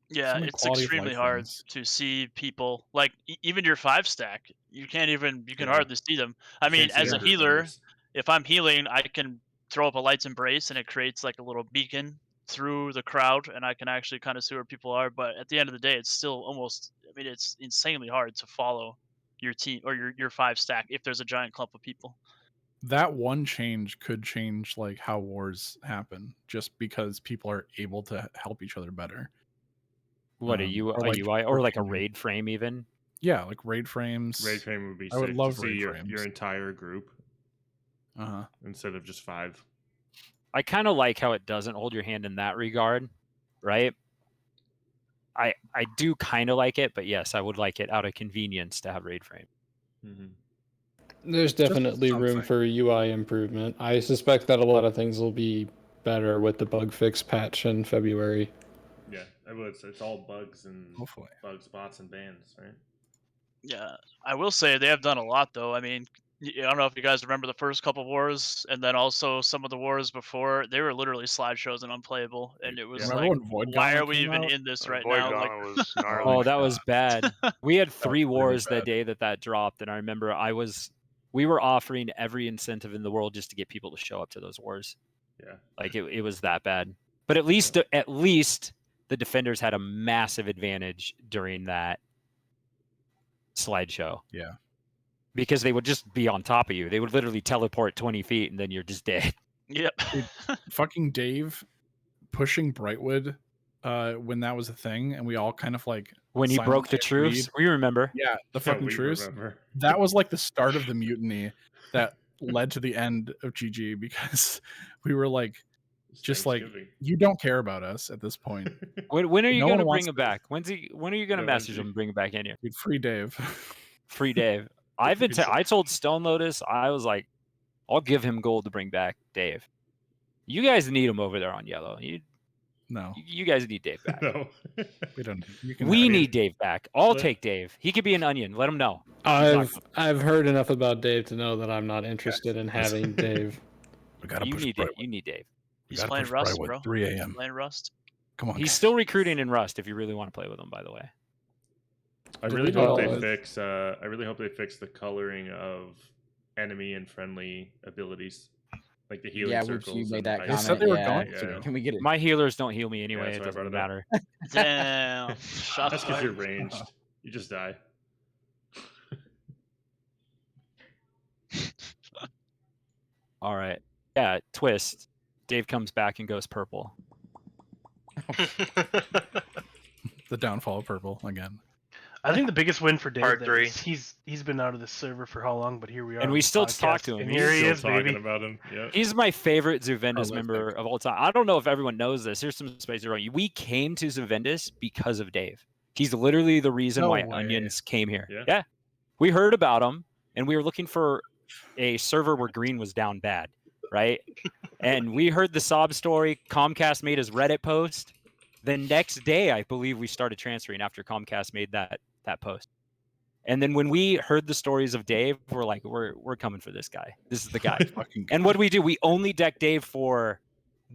Yeah, Some it's quality of extremely life hard things. to see people like even your 5-stack. You can Yeah. hardly see them. I mean, Can't see as the a group healer, members. if I'm healing, I can throw up a Light's Embrace and it creates like a little beacon through the crowd, and I can actually kind of see where people are. But at the end of the day, it's still almost. I mean, it's insanely hard to follow your team or your 5-stack if there's a giant clump of people. That one change could change like how wars happen, just because people are able to help each other better. What or a like UI or like a working- raid frame even? Yeah, like raid frames. Raid frame would be I would sick love to see raid your frames. entire group Uh-huh. instead of just 5. I kind of like how it doesn't hold your hand in that regard, right? I do kind of like it, but yes, I would like it out of convenience to have raid frame. There's definitely room for UI improvement. I suspect that a lot of things will be better with the bug fix patch in February. Yeah, it's all bugs and Hopefully. bugs, bots, and bans, right? Yeah, I will say they have done a lot though. I mean, I don't know if you guys remember the first couple wars, and then also some of the wars before. They were literally slideshows and unplayable, and it was Remember like, when Void why Gauntlet are we came even out? in this right Void now? Like, Gauntlet was gnarly. Oh, that was bad. We had 3 really wars that bad. day that dropped, and I remember we were offering every incentive in the world just to get people to show up to those wars. Yeah. Like it was that bad. But at least the defenders had a massive advantage during that slideshow. Yeah. Because they would just be on top of you. They would literally teleport 20 feet and then you're just dead. yep. Fucking Dave pushing Brightwood when that was a thing, and we all kind of like When he broke the silently truce, agreed. we remember. Yeah, the fucking we truce. remember. That was like the start of the mutiny that led to the end of GG, because we were like, It's just like, Thanksgiving. you don't care about us at this point. When are you No going one to wants bring him to- back? When are you going to Yeah, message when's him and bring him back in here? Dude, free Dave. Free Dave. I told Stone Lotus, I was like, I'll give him gold to bring back Dave. You guys need him over there on yellow. No, You guys need Dave back. No. we don't. You can We have- need Dave back. I'll Let- take Dave. He could be an onion. Let him know. I've heard enough about Dave to know that I'm not interested in having Dave. We gotta You push need Dave. Brightwood. You need Dave. We He's gotta playing push Rust, Brightwood, bro. 3 a.m. Playing Rust. Come on. He's guys. still recruiting in Rust if you really want to play with him, by the way. I Did really we hope do they all this? fix. I really hope they fix the coloring of enemy and friendly abilities, like the healing Yeah, Whoops, circles. you made and that ice They said comment. they were Yeah. going Yeah. to. Can we get it? My healers don't heal me anyway. that's It why I doesn't brought matter. Damn. Shots That's because you're fired. ranged. You just die. All right. Yeah, twist. Dave comes back and goes purple. The downfall of purple again. I think the biggest win for Dave Part that 3. is he's been out of the server for how long, but here we are. And on we the still talk podcast, to him. And He's here he Still is, talking baby. about him. Yeah. He's my favorite Zuvendus Prolific. member of all time. I don't know if everyone knows this. Here's some space around you. We came to Zuvendus because of Dave. He's literally the reason No why way. Onions came here. Yeah. We heard about him, and we were looking for a server where green was down bad, right? And we heard the sob story. Comcast made his Reddit post. The next day, I believe we started transferring after Comcast made that post. And then when we heard the stories of Dave, we're like, we're coming for this guy. This is the guy. Fucking And what do? We only decked Dave for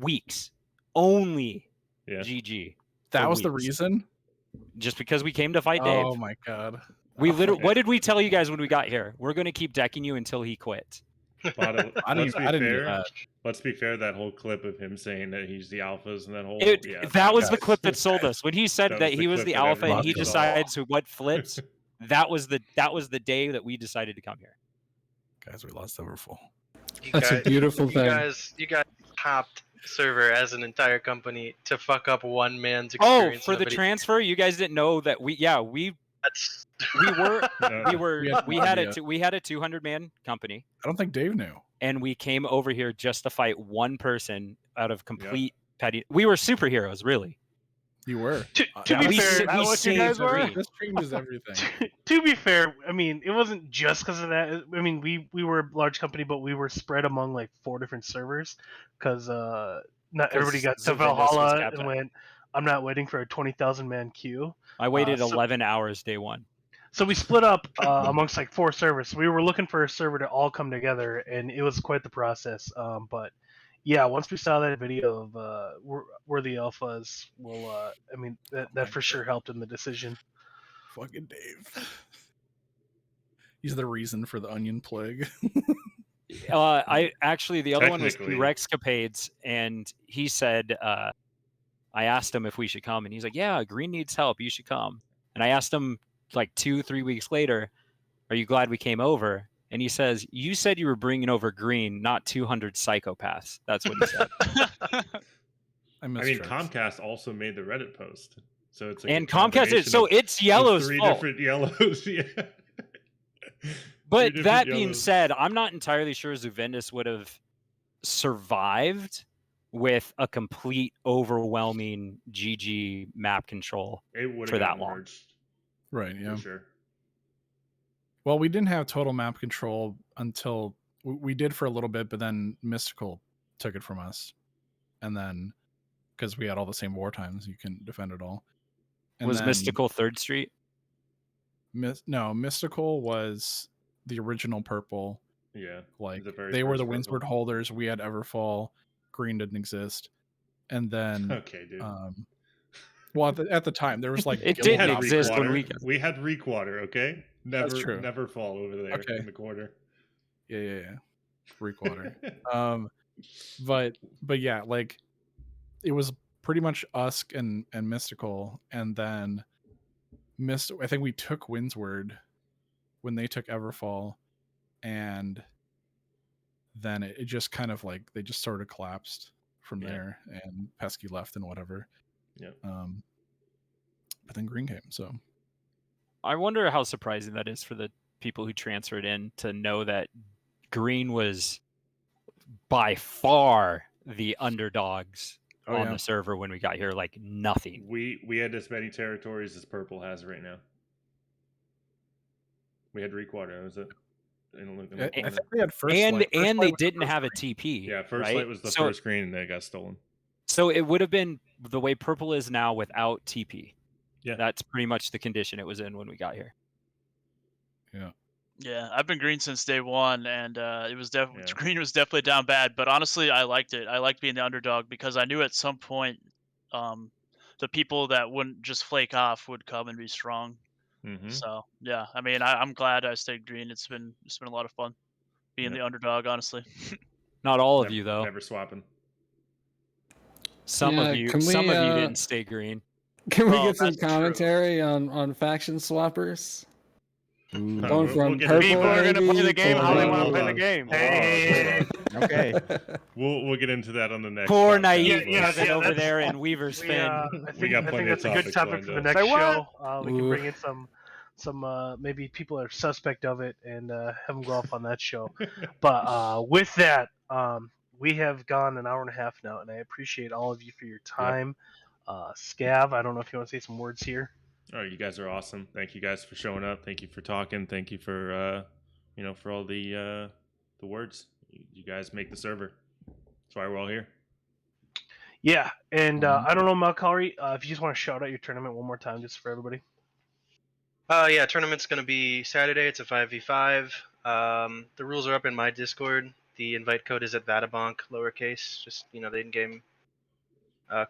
weeks. Only Yeah. GG. that for was the weeks. reason. Just because we came to fight Dave. Oh my god. We Oh, literally. fuck. What did we tell you guys when we got here? We're gonna keep decking you until he quits. But, I didn't do fair. that. Let's be fair. That whole clip of him saying that he's the alphas and that whole That was the clip that sold us when he said That that, was the he was clip the that alpha and everybody he saw. decides what flips. That was the day that we decided to come here. Guys, we lost Everfull. You That's a beautiful thing. You guys hopped server as an entire company to fuck up one man's Oh, experience. for in the video. transfer, you guys didn't know that That's we were No. we had idea. we had a 200-man company, I don't think Dave knew. and we came over here just to fight one person out of complete petty. We were superheroes, really. You were. To be we fair, sa- that we what you guys saved were? green. This changes everything. To be fair, I mean, it wasn't just because of that. I mean, we were a large company, but we were spread among like 4 different servers because not everybody got to Zuvendus was Valhalla capped and out. went, I'm not waiting for a 20,000 man queue. I waited so- 11 hours day one. So we split up amongst like 4 servers. So we were looking for a server to all come together, and it was quite the process. But yeah, once we saw that video of we're the alphas, well, I mean that for sure helped in the decision. Fucking Dave. He's the reason for the onion plague. I actually the other one was Technically. Rexcapades, and he said I asked him if we should come, and he's like, "Yeah, Green needs help. You should come." And I asked him like 2-3 weeks later, "Are you glad we came over?" And he says, "You said you were bringing over Green, not 200 psychopaths." That's what he said. I I mean, mistrust. Comcast also made the Reddit post, so it's like And a Comcast combination is so of- it's of Yellow's 3 fault. different yellows. Yeah. But Three that different being yellows. said, I'm not entirely sure Zuvendus would have survived with a complete, overwhelming GG map control It would for that long. Right, yeah. For sure. Well, we didn't have total map control until we did for a little bit, but then Mystical took it from us. And then, because we had all the same war times, you can defend it all. And Was then Mystical 3rd Street? No, Mystical was the original purple. Yeah. Like the very they were first the purple. Windsword holders. We had Everfall. Green didn't exist. And then, Okay, dude. well, at the time there was like It guild didn't hops. exist when Reekwater. We had Reekwater, okay? Never, That's true. never fall over there Okay. in the corner. Yeah. Reekwater. But yeah, like it was pretty much us and Mystical, and then I think we took Windsward when they took Everfall, and then it just kind of like they just sort of collapsed from Yeah. there, and Pesky left and whatever. Yeah. But then Green came, so I wonder how surprising that is for the people who transferred in to know that Green was by far the underdogs Oh, on yeah. the server when we got here, like nothing. We had as many territories as Purple has right now. We had Reekwater. Was it? In the I corner. think they had first And Light. First and Light they was the didn't first have a green. TP. Yeah, First right? Light was the So- first green and that got stolen. So it would have been the way Purple is now without TP. Yeah. That's pretty much the condition it was in when we got here. Yeah, I've been green since day one, and it was Yeah. green was definitely down bad. But honestly, I liked it. I liked being the underdog because I knew at some point, the people that wouldn't just flake off would come and be strong. Mm-hmm. So yeah, I mean, I'm glad I stayed green. It's been a lot of fun being the underdog, honestly. Not all of Never, you though. Never swapping. Some Yeah, of you, can some we, of you uh, didn't stay green. Can we Oh, get some that's true. commentary on faction swappers? Ooh. Going we'll from get purple into People are that. gonna play the navy game to how they Hold want to on, play hold the on. game. Hey. Okay. We'll get into that on the next. Poor podcast, naive boys. cousin over that's- there in Weaver's We, Fin. I We think, got I plenty think of that's a good topics topic lined for the up. next Say what? show. We can Ooh. bring in some maybe people are suspect of it and have them go off on that show. But with that, we have gone an hour and a half now, and I appreciate all of you for your time. Scav, I don't know if you want to say some words here. All right, you guys are awesome. Thank you guys for showing up. Thank you for talking. Thank you for for all the words. You guys make the server. That's why we're all here. Yeah, and Mhm. I don't know, Malkari, if you just want to shout out your tournament one more time, just for everybody. Yeah, tournament's gonna be Saturday. It's a 5v5. The rules are up in my Discord. The invite code is at Vatabank, lowercase, just the in-game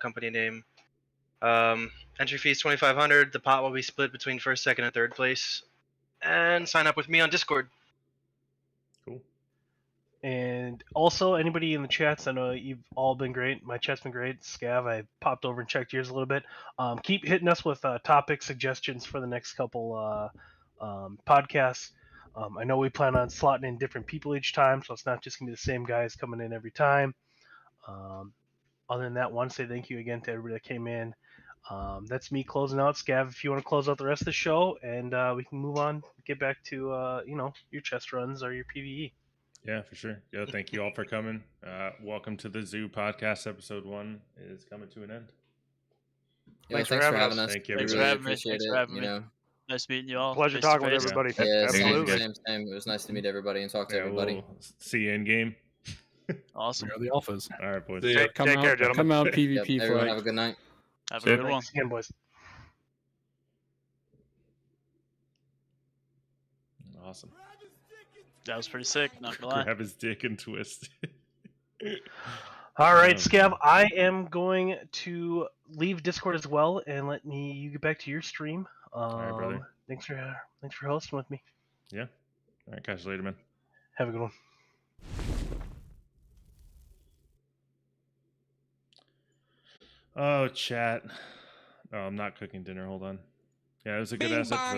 company name. Entry fee is 2,500. The pot will be split between first, second, and third place. And sign up with me on Discord. Cool. And also, anybody in the chats, I know you've all been great. My chat's been great. Scav, I popped over and checked yours a little bit. Keep hitting us with topic suggestions for the next couple podcasts. I know we plan on slotting in different people each time, so it's not just going to be the same guys coming in every time. Other than that, I want to say thank you again to everybody that came in. That's me closing out. Scav, if you want to close out the rest of the show, and we can move on, get back to your chest runs or your PvE. Yeah, for sure. Yo, thank you all for coming. Welcome to the Zoo Podcast. Episode 1 is coming to an end. Yeah, Thanks thanks for for having having us. Thank you, We Thanks for really everybody. having me. appreciate Thanks it. for having me. Nice meeting you all. Pleasure face to talking with face. everybody. Yeah, Absolutely. same. It was nice to meet everybody and talk to everybody. We'll see you in game. Awesome. We are the alphas. All right, boys. See ya. Come Take out, care, gentlemen. Come out Yep, PvP everyone fight. have a good night. Have a See ya. good one. Thanks again, boys. Awesome. That was pretty sick. Not gonna lie. Grab his dick and twist. All right, Oh, Scav, man. I am going to leave Discord as well and let you get back to your stream. right, brother. Thanks for hosting with me. Yeah. All right, catch you later, man. Have a good one. Oh, chat. Oh, I'm not cooking dinner. Hold on. Yeah, it was a good Bing ass bong. episode.